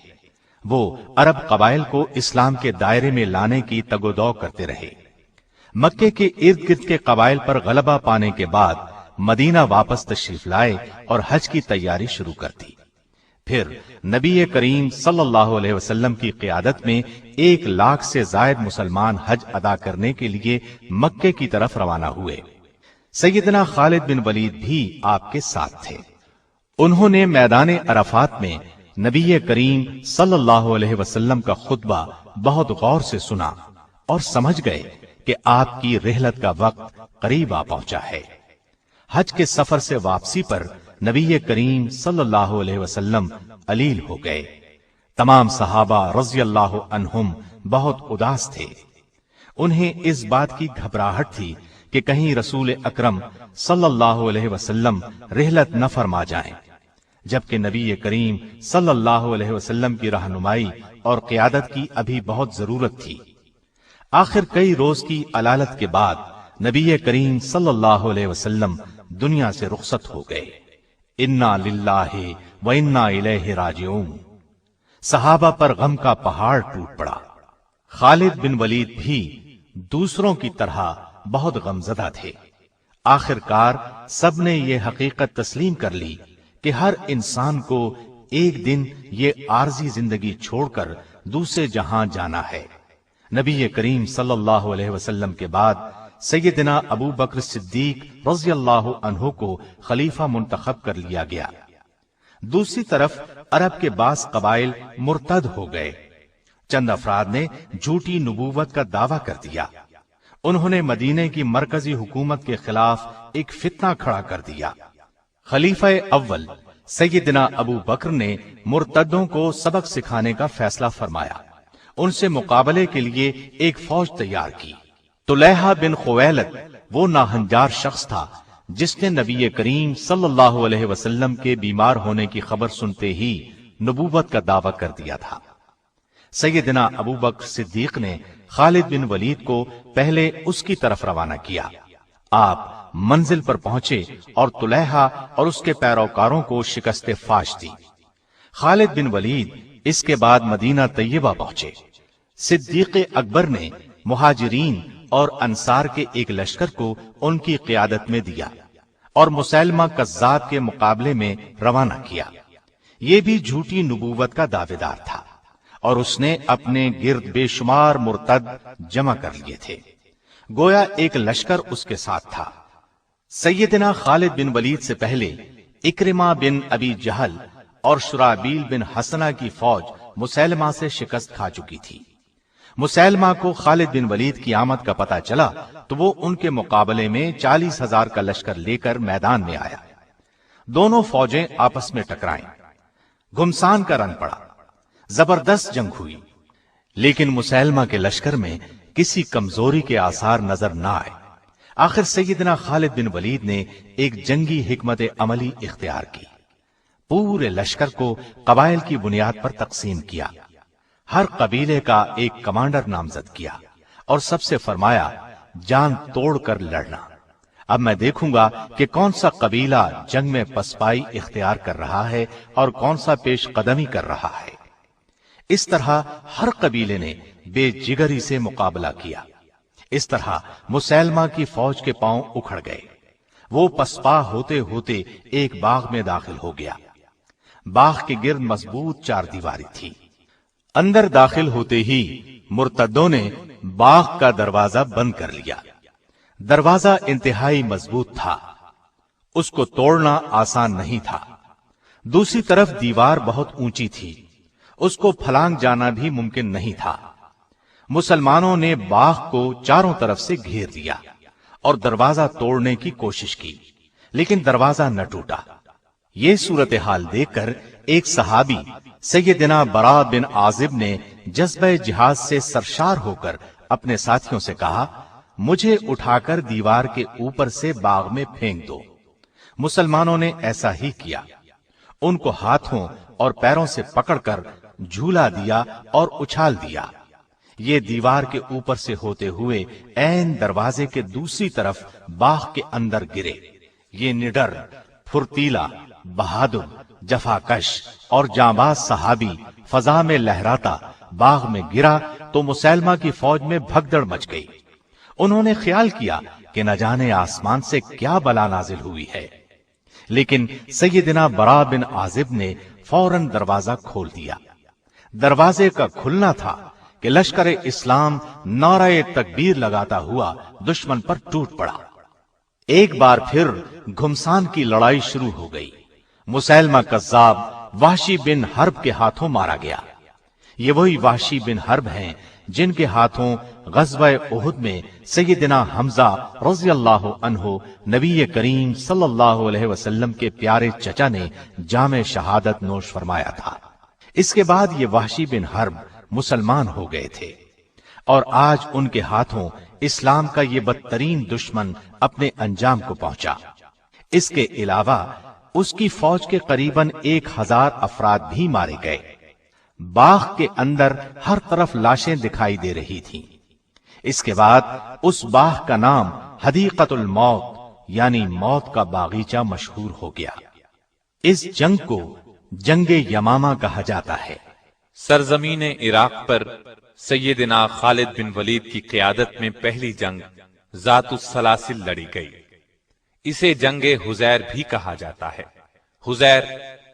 وہ عرب قبائل کو اسلام کے دائرے میں لانے کی تگ و دو کرتے رہے۔ مکے کے ارد گرد کے قبائل پر غلبہ پانے کے بعد مدینہ واپس تشریف لائے اور حج کی تیاری شروع کر دی۔ پھر نبی کریم صلی اللہ علیہ وسلم کی قیادت میں 1,00,000 سے زائد مسلمان حج ادا کرنے کے لیے مکے کی طرف روانہ ہوئے۔ سیدنا خالد بن ولید بھی آپ کے ساتھ تھے۔ انہوں نے میدان عرفات میں نبی کریم صلی اللہ علیہ وسلم کا خطبہ بہت غور سے سنا اور سمجھ گئے کہ آپ کی رحلت کا وقت قریب آ پہنچا ہے۔ حج کے سفر سے واپسی پر نبی کریم صلی اللہ علیہ وسلم علیل ہو گئے۔ تمام صحابہ رضی اللہ عنہم بہت اداس تھے۔ انہیں اس بات کی گھبراہٹ تھی کہ کہیں رسول اکرم صلی اللہ علیہ وسلم رحلت نہ فرما جائیں، جبکہ نبی کریم صلی اللہ علیہ وسلم کی رہنمائی اور قیادت کی ابھی بہت ضرورت تھی۔ آخر کئی روز کی علالت کے بعد نبی کریم صلی اللہ علیہ وسلم دنیا سے رخصت ہو گئے۔ انا للہ و انا الیہ راجعون۔ صحابہ پر غم کا پہاڑ ٹوٹ پڑا۔ خالد بن ولید بھی دوسروں کی طرح بہت غمزدہ تھے۔ آخر کار سب نے یہ حقیقت تسلیم کر لی کہ ہر انسان کو ایک دن یہ عارضی زندگی چھوڑ کر دوسرے جہاں جانا ہے۔ نبی کریم صلی اللہ علیہ وسلم کے بعد سیدنا ابو بکر صدیق رضی اللہ عنہ کو خلیفہ منتخب کر لیا گیا۔ دوسری طرف عرب کے بعض قبائل مرتد ہو گئے۔ چند افراد نے جھوٹی نبوت کا دعویٰ کر دیا۔ انہوں نے مدینے کی مرکزی حکومت کے خلاف ایک فتنہ کھڑا کر دیا۔ خلیفہ اول سیدنا ابو بکر نے مرتدوں کو سبق سکھانے کا فیصلہ فرمایا۔ ان سے مقابلے کے لیے ایک فوج تیار کی۔ طلیحہ بن خویلد وہ ناہنجار شخص تھا جس نے نبی کریم صلی اللہ علیہ وسلم کے بیمار ہونے کی خبر سنتے ہی نبوت کا دعویٰ کر دیا تھا۔ سیدنا ابو بکر صدیق نے خالد بن ولید کو پہلے اس کی طرف روانہ کیا۔ آپ منزل پر پہنچے اور طلیحہ اور اس کے پیروکاروں کو شکست فاش دی۔ خالد بن ولید اس کے بعد مدینہ طیبہ پہنچے۔ صدیق اکبر نے مہاجرین اور انصار کے ایک لشکر کو ان کی قیادت میں دیا اور مسیلمہ کذاب کے مقابلے میں روانہ کیا۔ یہ بھی جھوٹی نبوت کا دعوے دار تھا اور اس نے اپنے گرد بے شمار مرتد جمع کر لیے تھے، گویا ایک لشکر اس کے ساتھ تھا۔ سیدنا خالد بن ولید سے پہلے اکرمہ بن ابی جہل اور شرابیل بن حسنہ کی فوج مسیلمہ سے شکست کھا چکی تھی۔ مسیلمہ کو خالد بن ولید کی آمد کا پتہ چلا تو وہ ان کے مقابلے میں 40,000 کا لشکر لے کر میدان میں آیا۔ دونوں فوجیں آپس میں ٹکرائیں، گھمسان کا رن پڑا، زبردست جنگ ہوئی، لیکن مسیلمہ کے لشکر میں کسی کمزوری کے آثار نظر نہ آئے۔ آخر سیدنا خالد بن ولید نے ایک جنگی حکمت عملی اختیار کی۔ پورے لشکر کو قبائل کی بنیاد پر تقسیم کیا، ہر قبیلے کا ایک کمانڈر نامزد کیا اور سب سے فرمایا جان توڑ کر لڑنا۔ اب میں دیکھوں گا کہ کون سا قبیلہ جنگ میں پسپائی اختیار کر رہا ہے اور کون سا پیش قدمی کر رہا ہے۔ اس طرح ہر قبیلے نے بے جگری سے مقابلہ کیا۔ اس طرح مسیلمہ کی فوج کے پاؤں اکھڑ گئے۔ وہ پسپا ہوتے ہوتے ایک باغ میں داخل ہو گیا۔ باغ کے گرد مضبوط چار دیواری تھی۔ اندر داخل ہوتے ہی مرتدوں نے باغ کا دروازہ بند کر لیا۔ دروازہ انتہائی مضبوط تھا، اس کو توڑنا آسان نہیں تھا۔ دوسری طرف دیوار بہت اونچی تھی، اس کو پھلانگ جانا بھی ممکن نہیں تھا۔ مسلمانوں نے باغ کو چاروں طرف سے گھیر لیا اور دروازہ توڑنے کی کوشش کی، لیکن دروازہ نہ ٹوٹا۔ یہ صورتحال دیکھ کر ایک صحابی سیدنا برا بن عازب نے جذبہ جہاد سے سرشار ہو کر اپنے ساتھیوں سے کہا، مجھے اٹھا کر دیوار کے اوپر سے باغ میں پھینک دو۔ مسلمانوں نے ایسا ہی کیا، ان کو ہاتھوں اور پیروں سے پکڑ کر جھولا دیا اور اچھال دیا۔ یہ دیوار کے اوپر سے ہوتے ہوئے عین دروازے کے دوسری طرف باغ کے اندر گرے۔ یہ نڈر، پھرتیلا، بہادر، جفاکش اور جانباز صحابی فضا میں لہراتا باغ میں گرا تو مسیلمہ کی فوج میں بھگدڑ مچ گئی۔ انہوں نے خیال کیا کہ نہ جانے آسمان سے کیا بلا نازل ہوئی ہے، لیکن سیدنا برا بن عازب نے فوراً دروازہ کھول دیا۔ دروازے کا کھلنا تھا کہ لشکر اسلام نعرہ تکبیر لگاتا ہوا دشمن پر ٹوٹ پڑا۔ ایک بار پھر گھمسان کی لڑائی شروع ہو گئی۔ مسیلمہ کذاب وحشی بن حرب کے ہاتھوں مارا گیا۔ یہ وہی وحشی بن حرب ہیں جن کے ہاتھوں غزوہ احد میں سیدنا حمزہ رضی اللہ عنہ نبی کریم صلی اللہ علیہ وسلم کے پیارے چچا نے جام شہادت نوش فرمایا تھا۔ اس کے بعد یہ وحشی بن حرب مسلمان ہو گئے تھے، اور آج ان کے ہاتھوں اسلام کا یہ بدترین دشمن اپنے انجام کو پہنچا۔ اس کے علاوہ اس کی فوج کے قریباً 1000 افراد بھی مارے گئے۔ باغ کے اندر ہر طرف لاشیں دکھائی دے رہی تھیں۔ اس کے بعد اس باغ کا نام حدیقۃ الموت یعنی موت کا باغیچہ مشہور ہو گیا۔ اس جنگ کو جنگ یمامہ کہا جاتا ہے۔ سرزمین عراق پر سیدنا خالد بن ولید کی قیادت میں پہلی جنگ ذات السلاسل لڑی گئی۔ اسے جنگ حزیر بھی کہا جاتا ہے۔ حزیر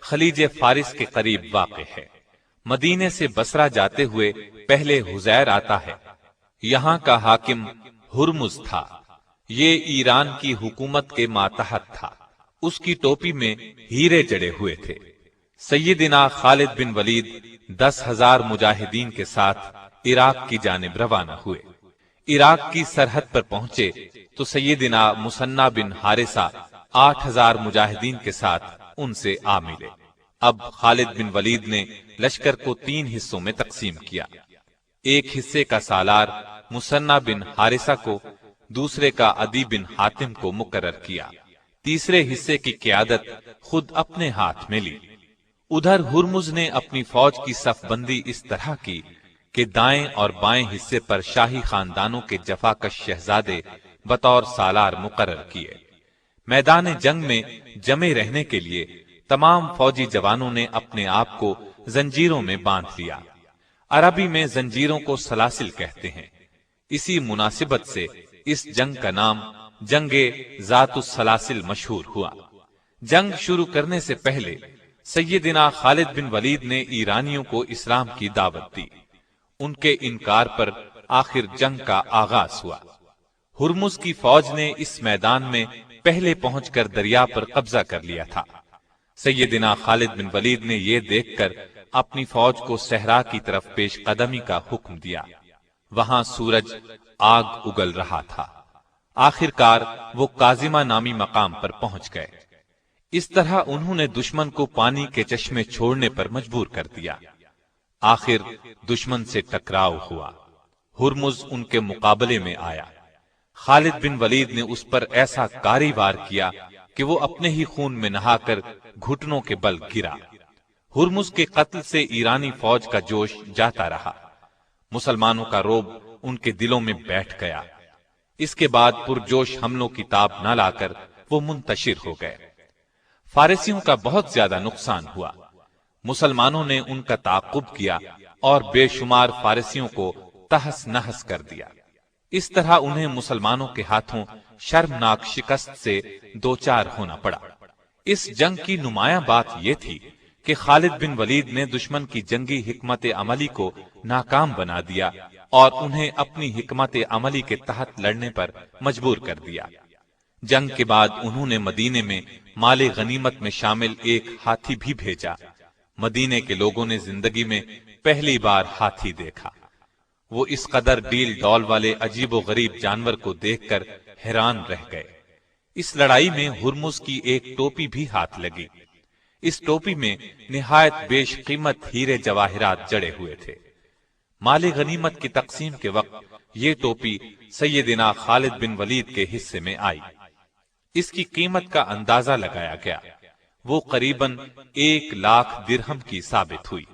خلیج فارس کے قریب واقع ہے۔ مدینے سے بصرہ جاتے ہوئے پہلے حزیر آتا ہے۔ یہاں کا حاکم ہرمز تھا۔ یہ ایران کی حکومت کے ماتحت تھا۔ اس کی ٹوپی میں ہیرے جڑے ہوئے تھے۔ سیدنا خالد بن ولید 10,000 مجاہدین کے ساتھ عراق کی جانب روانہ ہوئے۔ عراق کی سرحد پر پہنچے تو سیدنا مسنہ بن حارثہ 8,000 مجاہدین کے ساتھ ان سے آ ملے۔ اب خالد بن ولید نے لشکر کو 3 حصوں میں تقسیم کیا۔ ایک حصے کا سالار مسنہ بن حارثہ کو، دوسرے کا عدی بن حاتم کو مقرر کیا، تیسرے حصے کی قیادت خود اپنے ہاتھ میں لی۔ ادھر ہرمز نے اپنی فوج کی صف بندی اس طرح کی کہ دائیں اور بائیں حصے پر شاہی خاندانوں کے جفاکش شہزادے بطور سالار مقرر کیے۔ میدان جنگ میں جمے رہنے کے لیے تمام فوجی جوانوں نے اپنے آپ کو زنجیروں میں باندھ لیا۔ عربی میں زنجیروں کو سلاسل کہتے ہیں۔ اسی مناسبت سے اس جنگ کا نام جنگ ذات السلاسل مشہور ہوا۔ جنگ شروع کرنے سے پہلے سیدنا خالد بن ولید نے ایرانیوں کو اسلام کی دعوت دی۔ ان کے انکار پر آخر جنگ کا آغاز ہوا۔ ہرمز کی فوج نے اس میدان میں پہلے پہنچ کر دریا پر قبضہ کر لیا تھا۔ سیدنا خالد بن ولید نے یہ دیکھ کر اپنی فوج کو صحرا کی طرف پیش قدمی کا حکم دیا۔ وہاں سورج آگ اگل رہا تھا۔ آخر کار وہ کاظمہ نامی مقام پر پہنچ گئے۔ اس طرح انہوں نے دشمن کو پانی کے چشمے چھوڑنے پر مجبور کر دیا۔ آخر دشمن سے ٹکراؤ ہوا۔ ہرمز ان کے مقابلے میں آیا۔ خالد بن ولید نے اس پر ایسا کاری وار کیا کہ وہ اپنے ہی خون میں نہا کر گھٹنوں کے بل گرا۔ ہرمز کے قتل سے ایرانی فوج کا جوش جاتا رہا۔ مسلمانوں کا رعب ان کے دلوں میں بیٹھ گیا۔ اس کے بعد پرجوش حملوں کی تاب نہ لا کر وہ منتشر ہو گئے۔ فارسیوں کا بہت زیادہ نقصان ہوا۔ مسلمانوں نے ان کا تعاقب کیا اور بے شمار فارسیوں کو تہس نہس کر دیا۔ اس طرح انہیں مسلمانوں کے ہاتھوں شرمناک شکست سے دوچار ہونا پڑا۔ اس جنگ کی نمایاں بات یہ تھی کہ خالد بن ولید نے دشمن کی جنگی حکمت عملی کو ناکام بنا دیا اور انہیں اپنی حکمت عملی کے تحت لڑنے پر مجبور کر دیا۔ جنگ کے بعد انہوں نے مدینے میں مال غنیمت میں شامل ایک ہاتھی بھی بھیجا۔ مدینے کے لوگوں نے زندگی میں پہلی بار ہاتھی دیکھا۔ وہ اس قدر ڈیل ڈول والے عجیب و غریب جانور کو دیکھ کر حیران رہ گئے۔ اس لڑائی میں ہرمز کی ایک ٹوپی بھی ہاتھ لگی۔ اس ٹوپی میں نہایت بیش قیمت ہیرے جواہرات جڑے ہوئے تھے۔ مال غنیمت کی تقسیم کے وقت یہ ٹوپی سیدنا خالد بن ولید کے حصے میں آئی۔ اس کی قیمت کا اندازہ لگایا گیا۔ وہ قریباً 1,00,000 درہم کی ثابت ہوئی۔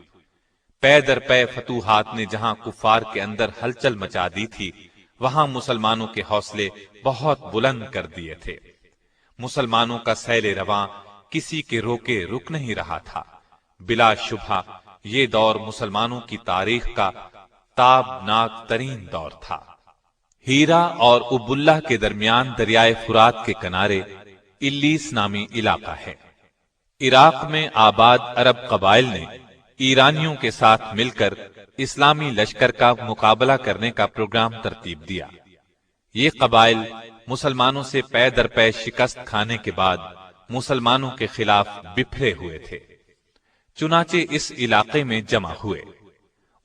پے در پے فتوحات نے جہاں کفار کے اندر ہلچل مچا دی تھی، وہاں مسلمانوں کے حوصلے بہت بلند کر دیے تھے۔ مسلمانوں کا سیل رواں کسی کے روکے رک نہیں رہا تھا۔ بلا شبہ یہ دور مسلمانوں کی تاریخ کا تابناک ترین دور تھا۔ ہیرا اور اب اللہ کے درمیان دریائے فرات کے کنارے الیس نامی علاقہ ہے۔ عراق میں آباد عرب قبائل نے ایرانیوں کے ساتھ مل کر اسلامی لشکر کا مقابلہ کرنے کا پروگرام ترتیب دیا۔ یہ قبائل مسلمانوں سے پے در پے شکست کھانے کے بعد مسلمانوں کے خلاف بکھرے ہوئے تھے، چنانچہ اس علاقے میں جمع ہوئے۔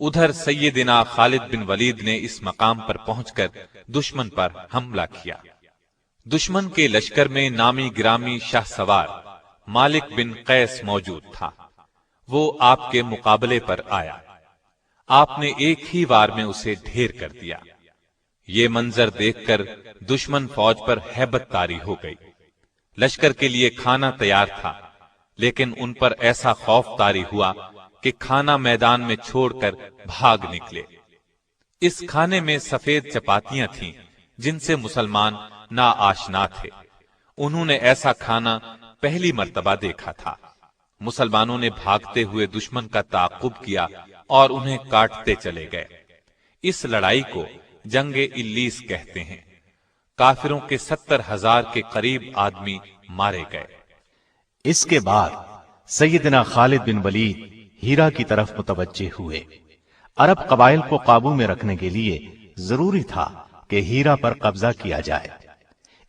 ادھر سیدنا خالد بن ولید نے اس مقام پر پہنچ کر دشمن پر حملہ کیا۔ دشمن کے لشکر میں نامی گرامی شاہ سوار مالک بن قیس موجود تھا۔ وہ آپ کے مقابلے پر آیا۔ آپ نے ایک ہی وار میں اسے ڈھیر کر دیا۔ یہ منظر دیکھ کر دشمن فوج پر ہیبت طاری ہو گئی۔ لشکر کے لیے کھانا تیار تھا، لیکن ان پر ایسا خوف طاری ہوا کہ کھانا میدان میں چھوڑ کر بھاگ نکلے۔ اس کھانے میں سفید چپاتیاں تھیں جن سے مسلمان ناآشنا تھے۔ انہوں نے ایسا کھانا پہلی مرتبہ دیکھا تھا۔ مسلمانوں نے بھاگتے ہوئے دشمن کا تعاقب کیا اور انہیں کاٹتے چلے گئے۔ اس لڑائی کو جنگ الیس کہتے ہیں۔ کافروں کے 70,000 کے قریب آدمی مارے گئے۔ اس کے بعد سیدنا خالد بن ولید ہیرا کی طرف متوجہ ہوئے۔ عرب قبائل کو قابو میں رکھنے کے لیے ضروری تھا کہ ہیرا پر قبضہ کیا جائے،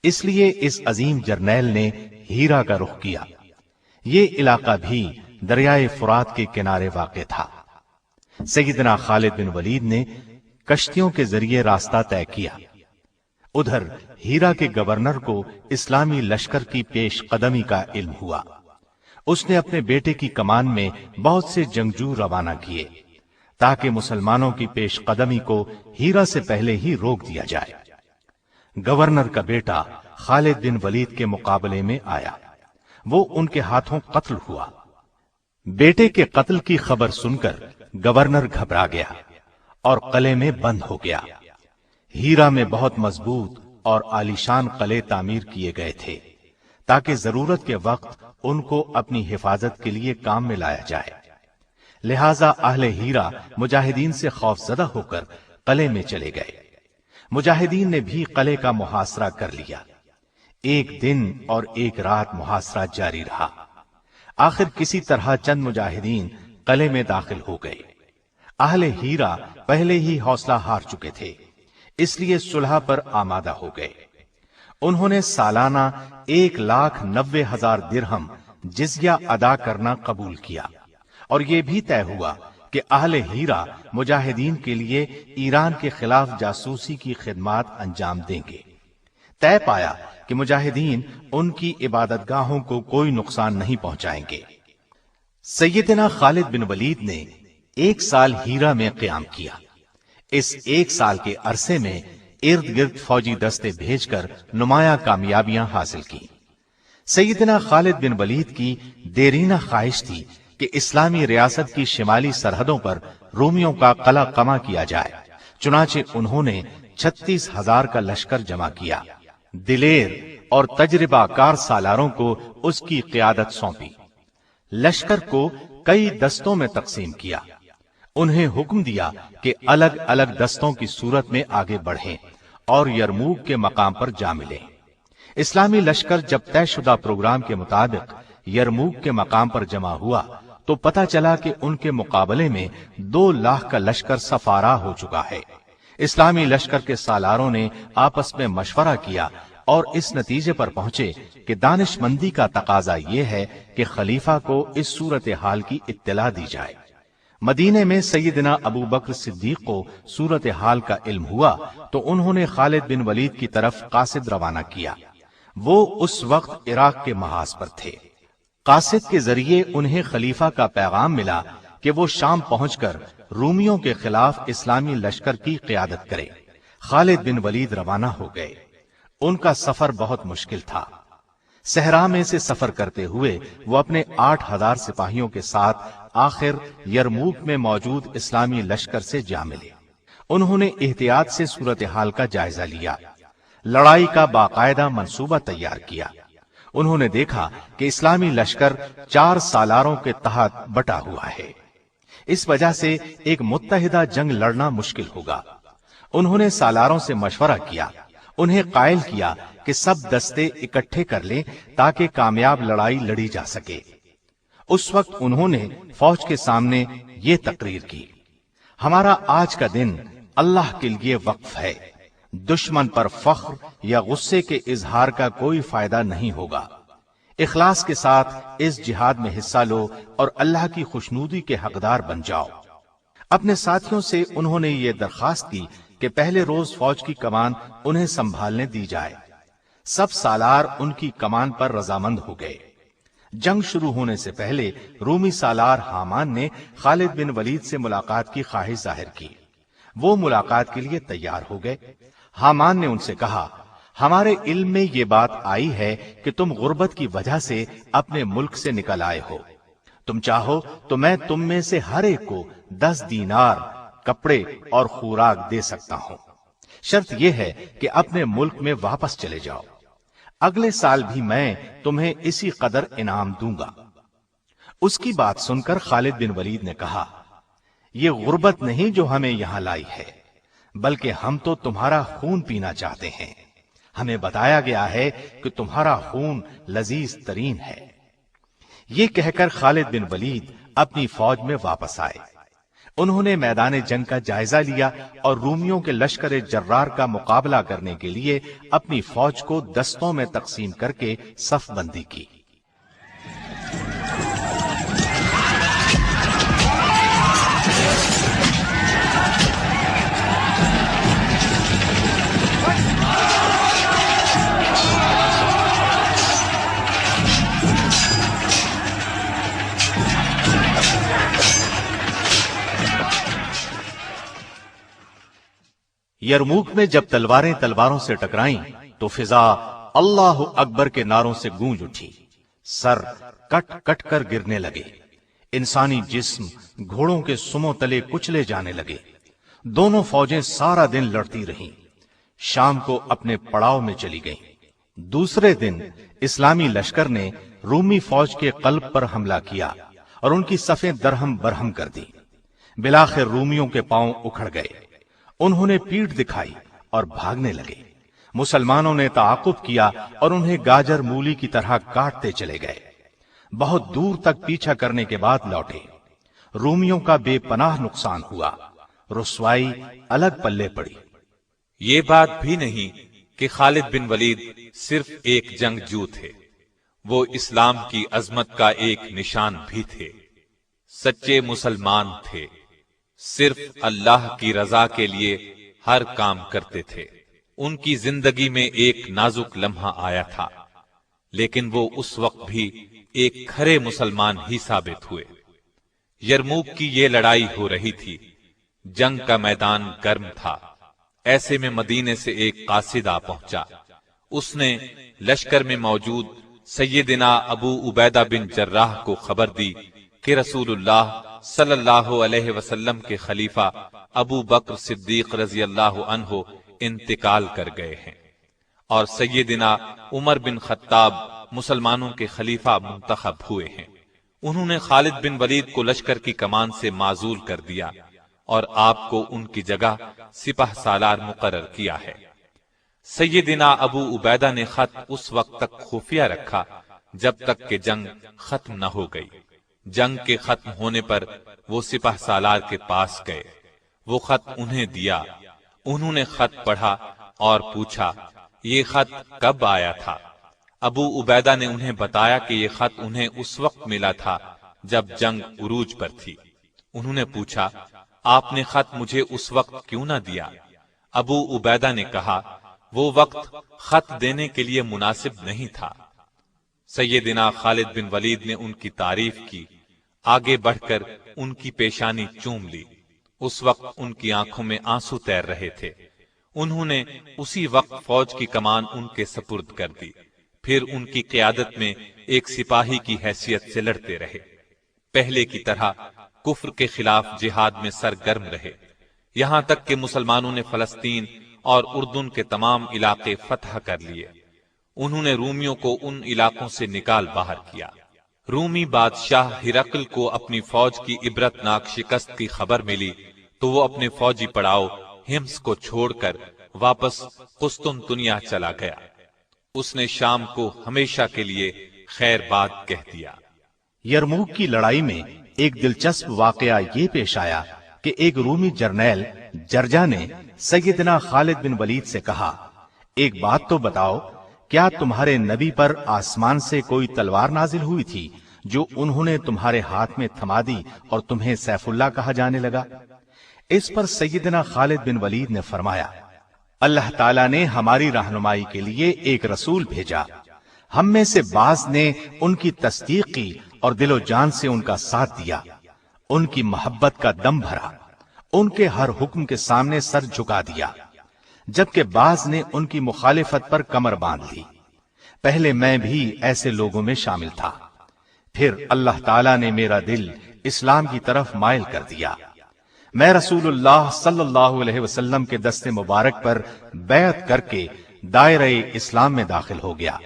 اس لیے اس عظیم جرنیل نے ہیرا کا رخ کیا۔ یہ علاقہ بھی دریائے فرات کے کنارے واقع تھا۔ سیدنا خالد بن ولید نے کشتیوں کے ذریعے راستہ طے کیا۔ ادھر ہیرا کے گورنر کو اسلامی لشکر کی پیش قدمی کا علم ہوا۔ اس نے اپنے بیٹے کی کمان میں بہت سے جنگجو روانہ کیے تاکہ مسلمانوں کی پیش قدمی کو ہیرا سے پہلے ہی روک دیا جائے۔ گورنر کا بیٹا خالد بن ولید کے مقابلے میں آیا۔ وہ ان کے ہاتھوں قتل ہوا۔ بیٹے کے قتل کی خبر سن کر گورنر گھبرا گیا اور قلعے میں بند ہو گیا۔ ہیرا میں بہت مضبوط اور عالیشان قلعے تعمیر کیے گئے تھے تاکہ ضرورت کے وقت ان کو اپنی حفاظت کے لیے کام میں لایا جائے۔ لہذا اہل ہیرا مجاہدین سے خوف زدہ ہو کر قلعے میں چلے گئے۔ مجاہدین نے بھی قلعے کا محاصرہ کر لیا۔ ایک دن اور ایک رات محاصرہ جاری رہا۔ آخر کسی طرح چند مجاہدین قلعے میں داخل ہو گئے۔ اہل ہیرا پہلے ہی حوصلہ ہار چکے تھے، اس لیے صلح پر آمادہ ہو گئے۔ انہوں نے سالانہ 1,90,000 درہم جزیہ ادا کرنا قبول کیا، اور یہ بھی طے ہوا کہ اہل ہیرا مجاہدین کے لیے ایران کے خلاف جاسوسی کی خدمات انجام دیں گے۔ طے پایا کہ مجاہدین ان کی عبادت گاہوں کو کوئی نقصان نہیں پہنچائیں گے۔ سیدنا خالد بن ولید نے 1 سال ہیرا میں قیام کیا۔ اس 1 سال کے عرصے میں ارد گرد فوجی دستے بھیج کر نمایاں کامیابیاں حاصل کی۔ سیدنا خالد بن ولید کی دیرینہ خواہش تھی کہ اسلامی ریاست کی شمالی سرحدوں پر رومیوں کا قلع قمع کیا جائے، چنانچہ انہوں نے 36,000 کا لشکر جمع کیا۔ دلیر اور تجربہ کار سالاروں کو اس کی قیادت سونپی۔ لشکر کو کئی دستوں میں تقسیم کیا۔ انہیں حکم دیا کہ الگ الگ دستوں کی صورت میں آگے بڑھیں اور یرموک کے مقام پر جا ملیں۔ اسلامی لشکر جب طے شدہ پروگرام کے مطابق یرموک کے مقام پر جمع ہوا تو پتہ چلا کہ ان کے مقابلے میں 2 لاکھ کا لشکر سفارا ہو چکا ہے۔ اسلامی لشکر کے سالاروں نے آپس میں مشورہ کیا اور اس نتیجے پر پہنچے کہ دانش مندی کا تقاضا یہ ہے کہ خلیفہ کو اس صورتحال کی اطلاع دی جائے۔ مدینے میں سیدنا ابو بکر صدیق کو صورتحال کا علم ہوا تو انہوں نے خالد بن ولید کی طرف قاصد روانہ کیا۔ وہ اس وقت عراق کے محاذ پر تھے۔ قاصد کے ذریعے انہیں خلیفہ کا پیغام ملا کہ وہ شام پہنچ کر رومیوں کے خلاف اسلامی لشکر کی قیادت کرے۔ خالد بن ولید روانہ ہو گئے۔ ان کا سفر بہت مشکل تھا۔ صحرا میں سے سفر کرتے ہوئے وہ اپنے 8,000 سپاہیوں کے ساتھ آخر یرموک میں موجود اسلامی لشکر سے جا ملے۔ انہوں نے احتیاط سے صورتحال کا جائزہ لیا، لڑائی کا باقاعدہ منصوبہ تیار کیا۔ انہوں نے دیکھا کہ اسلامی لشکر 4 سالاروں کے تحت بٹا ہوا ہے، اس وجہ سے ایک متحدہ جنگ لڑنا مشکل ہوگا۔ انہوں نے سالاروں سے مشورہ کیا، انہیں قائل کیا کہ سب دستے اکٹھے کر لیں تاکہ کامیاب لڑائی لڑی جا سکے۔ اس وقت انہوں نے فوج کے سامنے یہ تقریر کی: ہمارا آج کا دن اللہ کے لیے وقف ہے، دشمن پر فخر یا غصے کے اظہار کا کوئی فائدہ نہیں ہوگا۔ اخلاص کے ساتھ اس جہاد میں حصہ لو اور اللہ کی خوشنودی کے حقدار بن جاؤ۔ اپنے ساتھیوں سے انہوں نے یہ درخواست کی کہ پہلے روز فوج کی کمان انہیں سنبھالنے دی جائے۔ سب سالار ان کی کمان پر رضامند ہو گئے۔ جنگ شروع ہونے سے پہلے رومی سالار حامان نے خالد بن ولید سے ملاقات کی خواہش ظاہر کی۔ وہ ملاقات کے لیے تیار ہو گئے۔ حامان نے ان سے کہا: ہمارے علم میں یہ بات آئی ہے کہ تم غربت کی وجہ سے اپنے ملک سے نکل آئے ہو۔ تم چاہو تو میں تم میں سے ہر ایک کو 10 دینار کپڑے اور خوراک دے سکتا ہوں، شرط یہ ہے کہ اپنے ملک میں واپس چلے جاؤ۔ اگلے سال بھی میں تمہیں اسی قدر انعام دوں گا۔ اس کی بات سن کر خالد بن ولید نے کہا: یہ غربت نہیں جو ہمیں یہاں لائی ہے، بلکہ ہم تو تمہارا خون پینا چاہتے ہیں۔ ہمیں بتایا گیا ہے کہ تمہارا خون لذیذ ترین ہے۔ یہ کہہ کر خالد بن ولید اپنی فوج میں واپس آئے۔ انہوں نے میدان جنگ کا جائزہ لیا اور رومیوں کے لشکر جرار کا مقابلہ کرنے کے لیے اپنی فوج کو دستوں میں تقسیم کر کے صف بندی کی۔ یرموک میں جب تلواریں تلواروں سے ٹکرائیں تو فضا اللہ اکبر کے نعروں سے گونج اٹھی، سر کٹ کٹ کر گرنے لگے، انسانی جسم گھوڑوں کے سموں تلے کچلے جانے لگے۔ دونوں فوجیں سارا دن لڑتی رہیں، شام کو اپنے پڑاؤ میں چلی گئیں۔ دوسرے دن اسلامی لشکر نے رومی فوج کے قلب پر حملہ کیا اور ان کی صفیں درہم برہم کر دی۔ بلاخر رومیوں کے پاؤں اکھڑ گئے، انہوں نے پیٹھ دکھائی اور بھاگنے لگے۔ مسلمانوں نے تعاقب کیا اور انہیں گاجر مولی کی طرح کاٹتے چلے گئے۔ بہت دور تک پیچھا کرنے کے بعد لوٹے۔ رومیوں کا بے پناہ نقصان ہوا، رسوائی الگ پلے پڑی۔ یہ بات بھی نہیں کہ خالد بن ولید صرف ایک جنگجو تھے، وہ اسلام کی عظمت کا ایک نشان بھی تھے۔ سچے مسلمان تھے، صرف اللہ کی رضا کے لیے ہر کام کرتے تھے۔ ان کی زندگی میں ایک نازک لمحہ آیا تھا، لیکن وہ اس وقت بھی ایک کھرے مسلمان ہی ثابت ہوئے۔ یرموک کی یہ لڑائی ہو رہی تھی، جنگ کا میدان گرم تھا۔ ایسے میں مدینے سے ایک قاصد آ پہنچا۔ اس نے لشکر میں موجود سیدنا ابو عبیدہ بن جراح کو خبر دی کہ رسول اللہ صلی اللہ علیہ وسلم کے خلیفہ ابو بکر صدیق رضی اللہ عنہ انتقال کر گئے ہیں اور سیدنا عمر بن خطاب مسلمانوں کے خلیفہ منتخب ہوئے ہیں۔ انہوں نے خالد بن ولید کو لشکر کی کمان سے معزول کر دیا اور آپ کو ان کی جگہ سپہ سالار مقرر کیا ہے۔ سیدنا ابو عبیدہ نے خط اس وقت تک خفیہ رکھا جب تک کہ جنگ ختم نہ ہو گئی۔ جنگ کے ختم ہونے پر وہ سپہ سالار کے پاس گئے، وہ خط انہیں دیا۔ انہوں نے خط پڑھا اور پوچھا یہ خط کب آیا تھا؟ ابو عبیدہ نے انہیں بتایا کہ یہ خط انہیں اس وقت ملا تھا جب جنگ عروج پر تھی۔ انہوں نے پوچھا آپ نے خط مجھے اس وقت کیوں نہ دیا؟ ابو عبیدہ نے کہا وہ وقت خط دینے کے لیے مناسب نہیں تھا۔ سیدنا خالد بن ولید نے ان کی تعریف کی، آگے بڑھ کر ان کی پیشانی چوم لی۔ اس وقت ان کی آنکھوں میں آنسو تیر رہے تھے۔ انہوں نے اسی وقت فوج کی کمان ان کے سپرد کر دی۔ پھر ان کی قیادت میں ایک سپاہی کی حیثیت سے لڑتے رہے۔ پہلے کی طرح کفر کے خلاف جہاد میں سرگرم رہے، یہاں تک کہ مسلمانوں نے فلسطین اور اردن کے تمام علاقے فتح کر لیے۔ انہوں نے رومیوں کو ان علاقوں سے نکال باہر کیا۔ رومی بادشاہ ہرقل کو اپنی فوج کی عبرتناک شکست کی خبر ملی تو وہ اپنے فوجی پڑاؤ ہمس کو چھوڑ کر واپس قسطنطنیہ چلا گیا۔ اس نے شام کو ہمیشہ کے لیے خیر باد کہہ دیا۔ یرموک کی لڑائی میں ایک دلچسپ واقعہ یہ پیش آیا کہ ایک رومی جرنیل جرجا نے سیدنا خالد بن ولید سے کہا، ایک بات تو بتاؤ، کیا تمہارے نبی پر آسمان سے کوئی تلوار نازل ہوئی تھی جو انہوں نے تمہارے ہاتھ میں تھما دی اور تمہیں سیف اللہ کہا جانے لگا؟ اس پر سیدنا خالد بن ولید نے فرمایا، اللہ تعالیٰ نے ہماری رہنمائی کے لیے ایک رسول بھیجا، ہم میں سے بعض نے ان کی تصدیق کی اور دل و جان سے ان کا ساتھ دیا، ان کی محبت کا دم بھرا، ان کے ہر حکم کے سامنے سر جھکا دیا، جبکہ بعض نے ان کی مخالفت پر کمر باندھ لی۔ پہلے میں بھی ایسے لوگوں میں شامل تھا، پھر اللہ تعالیٰ نے میرا دل اسلام کی طرف مائل کر دیا، میں رسول اللہ صلی اللہ علیہ وسلم کے دست مبارک پر بیعت کر کے دائرہ اسلام میں داخل ہو گیا۔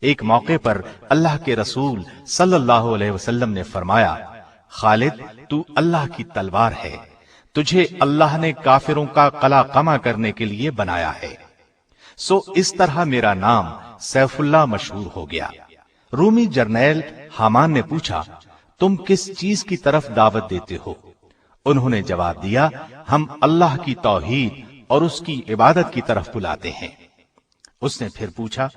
ایک موقع پر اللہ کے رسول صلی اللہ علیہ وسلم نے فرمایا، خالد تو اللہ کی تلوار ہے، تجھے اللہ نے کافروں کا قلع قمع کرنے کے لیے بنایا ہے۔ سو اس طرح میرا نام سیف اللہ مشہور ہو گیا۔ رومی جرنیل حامان نے پوچھا، تم کس چیز کی طرف دعوت دیتے ہو؟ انہوں نے جواب دیا، ہم اللہ کی توحید اور اس کی عبادت کی طرف بلاتے ہیں۔ اس نے پھر پوچھا،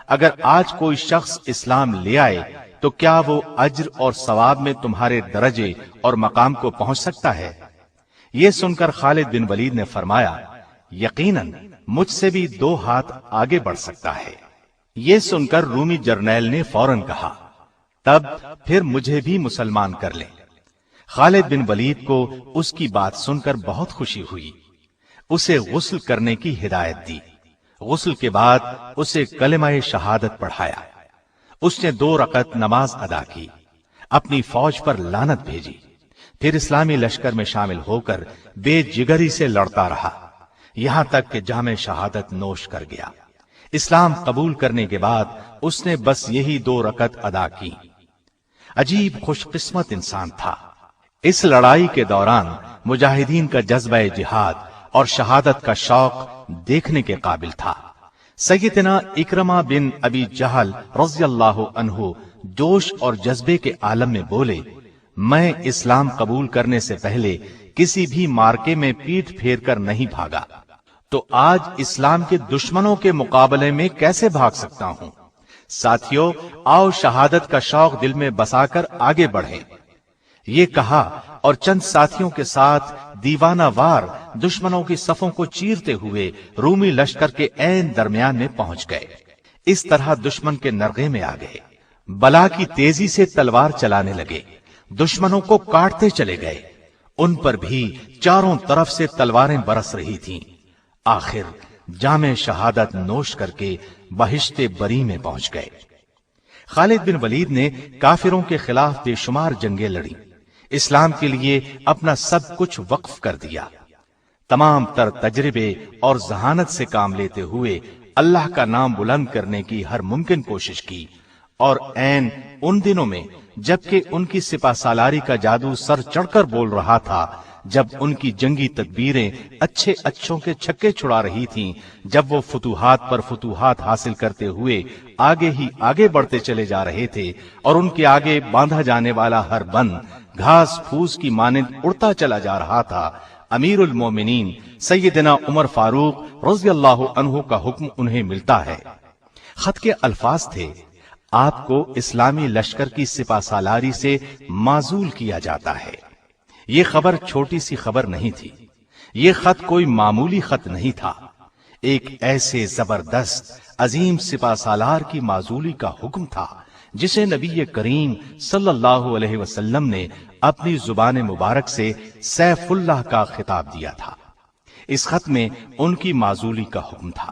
اگر آج کوئی شخص اسلام لے آئے تو کیا وہ اجر اور ثواب میں تمہارے درجے اور مقام کو پہنچ سکتا ہے؟ یہ سن کر خالد بن ولید نے فرمایا، یقیناً مجھ سے بھی 2 ہاتھ آگے بڑھ سکتا ہے۔ یہ سن کر رومی جرنیل نے فوراً کہا، تب پھر مجھے بھی مسلمان کر لیں۔ خالد بن ولید کو اس کی بات سن کر بہت خوشی ہوئی، اسے غسل کرنے کی ہدایت دی۔ غسل کے بعد اسے کلمہ شہادت پڑھایا۔ اس نے 2 رکعت نماز ادا کی، اپنی فوج پر لعنت بھیجی، پھر اسلامی لشکر میں شامل ہو کر بے جگری سے لڑتا رہا، یہاں تک کہ جام شہادت نوش کر گیا۔ اسلام قبول کرنے کے بعد اس نے بس یہی 2 رکعت ادا کی۔ عجیب خوش قسمت انسان تھا۔ اس لڑائی کے دوران مجاہدین کا جذبہ جہاد اور شہادت کا شوق دیکھنے کے قابل تھا۔ سیدنا اکرمہ بن ابی جہل رضی اللہ عنہ جوش اور جذبے کے عالم میں بولے، میں اسلام قبول کرنے سے پہلے کسی بھی مارکے میں پیٹھ پھیر کر نہیں بھاگا، تو آج اسلام کے دشمنوں کے مقابلے میں کیسے بھاگ سکتا ہوں؟ ساتھیو، آؤ شہادت کا شوق دل میں بسا کر آگے بڑھیں۔ یہ کہا اور چند ساتھیوں کے ساتھ دیوانہ وار دشمنوں کی صفوں کو چیرتے ہوئے رومی لشکر کے عین درمیان میں پہنچ گئے۔ اس طرح دشمن کے نرغے میں آ گئے، بلا کی تیزی سے تلوار چلانے لگے، دشمنوں کو کاٹتے چلے گئے، ان پر بھی چاروں طرف سے تلواریں برس رہی تھیں۔ آخر جام شہادت نوش کر کے بہشت بری میں پہنچ گئے۔ خالد بن ولید نے کافروں کے خلاف بے شمار جنگیں لڑی، اسلام کے لیے اپنا سب کچھ وقف کر دیا۔ تمام تر تجربے اور ذہانت سے کام لیتے ہوئے اللہ کا نام بلند کرنے کی ہر ممکن کوشش کی، اور عین ان دنوں میں جبکہ ان کی سپہ سالاری کا جادو سر چڑھ کر بول رہا تھا، جب ان کی جنگی تدبیریں اچھے اچھوں کے چھکے چھڑا رہی تھیں، جب وہ فتوحات پر فتوحات حاصل کرتے ہوئے آگے ہی آگے بڑھتے چلے جا رہے تھے، اور ان کے آگے باندھا جانے والا ہر بند گھاس پھوس کی مانند اڑتا چلا جا رہا تھا، امیر المومنین سیدنا عمر فاروق رضی اللہ عنہ کا حکم انہیں ملتا ہے۔ خط کے الفاظ تھے، آپ کو اسلامی لشکر کی سپہ سالاری سے معزول کیا جاتا ہے۔ یہ خبر چھوٹی سی خبر نہیں تھی، یہ خط کوئی معمولی خط نہیں تھا، ایک ایسے زبردست عظیم سپہ سالار کی معزولی کا حکم تھا جسے نبی کریم صلی اللہ علیہ وسلم نے اپنی زبان مبارک سے سیف اللہ کا خطاب دیا تھا۔ اس خط میں ان کی معزولی کا حکم تھا۔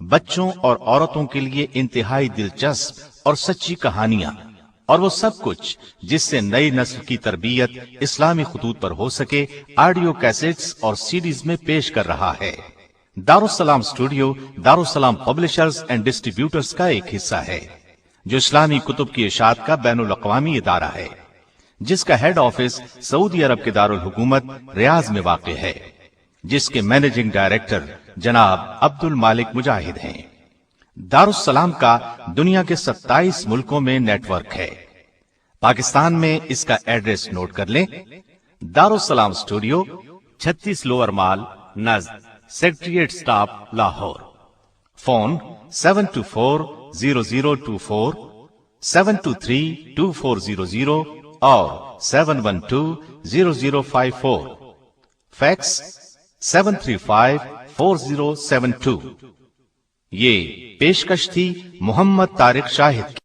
بچوں اور عورتوں کے لیے انتہائی دلچسپ اور سچی کہانیاں، اور وہ سب کچھ جس سے نئی نسل کی تربیت اسلامی خطوط پر ہو سکے، آڈیو کیسٹس اور سیڈیز میں پیش کر رہا ہے۔ دارالسلام اسٹوڈیو دارالسلام پبلشرز اینڈ ڈسٹریبیوٹرز کا ایک حصہ ہے، جو اسلامی کتب کی اشاعت کا بین الاقوامی ادارہ ہے، جس کا ہیڈ آفس سعودی عرب کے دارالحکومت ریاض میں واقع ہے، جس کے مینیجنگ ڈائریکٹر جناب عبد المالک مجاہد ہیں۔ دارالسلام کا دنیا کے 27 ملکوں میں نیٹ ورک ہے۔ پاکستان میں اس کا ایڈریس نوٹ کر لیں: دارالسلام اسٹوڈیو، 36 لوور مال، نزد سیکریٹریٹ سٹاف، لاہور۔ فون 724-0024 723-2400 اور 712-0054۔ فیکس 735-4072۔ یہ پیشکش تھی محمد طارق شاہد کی۔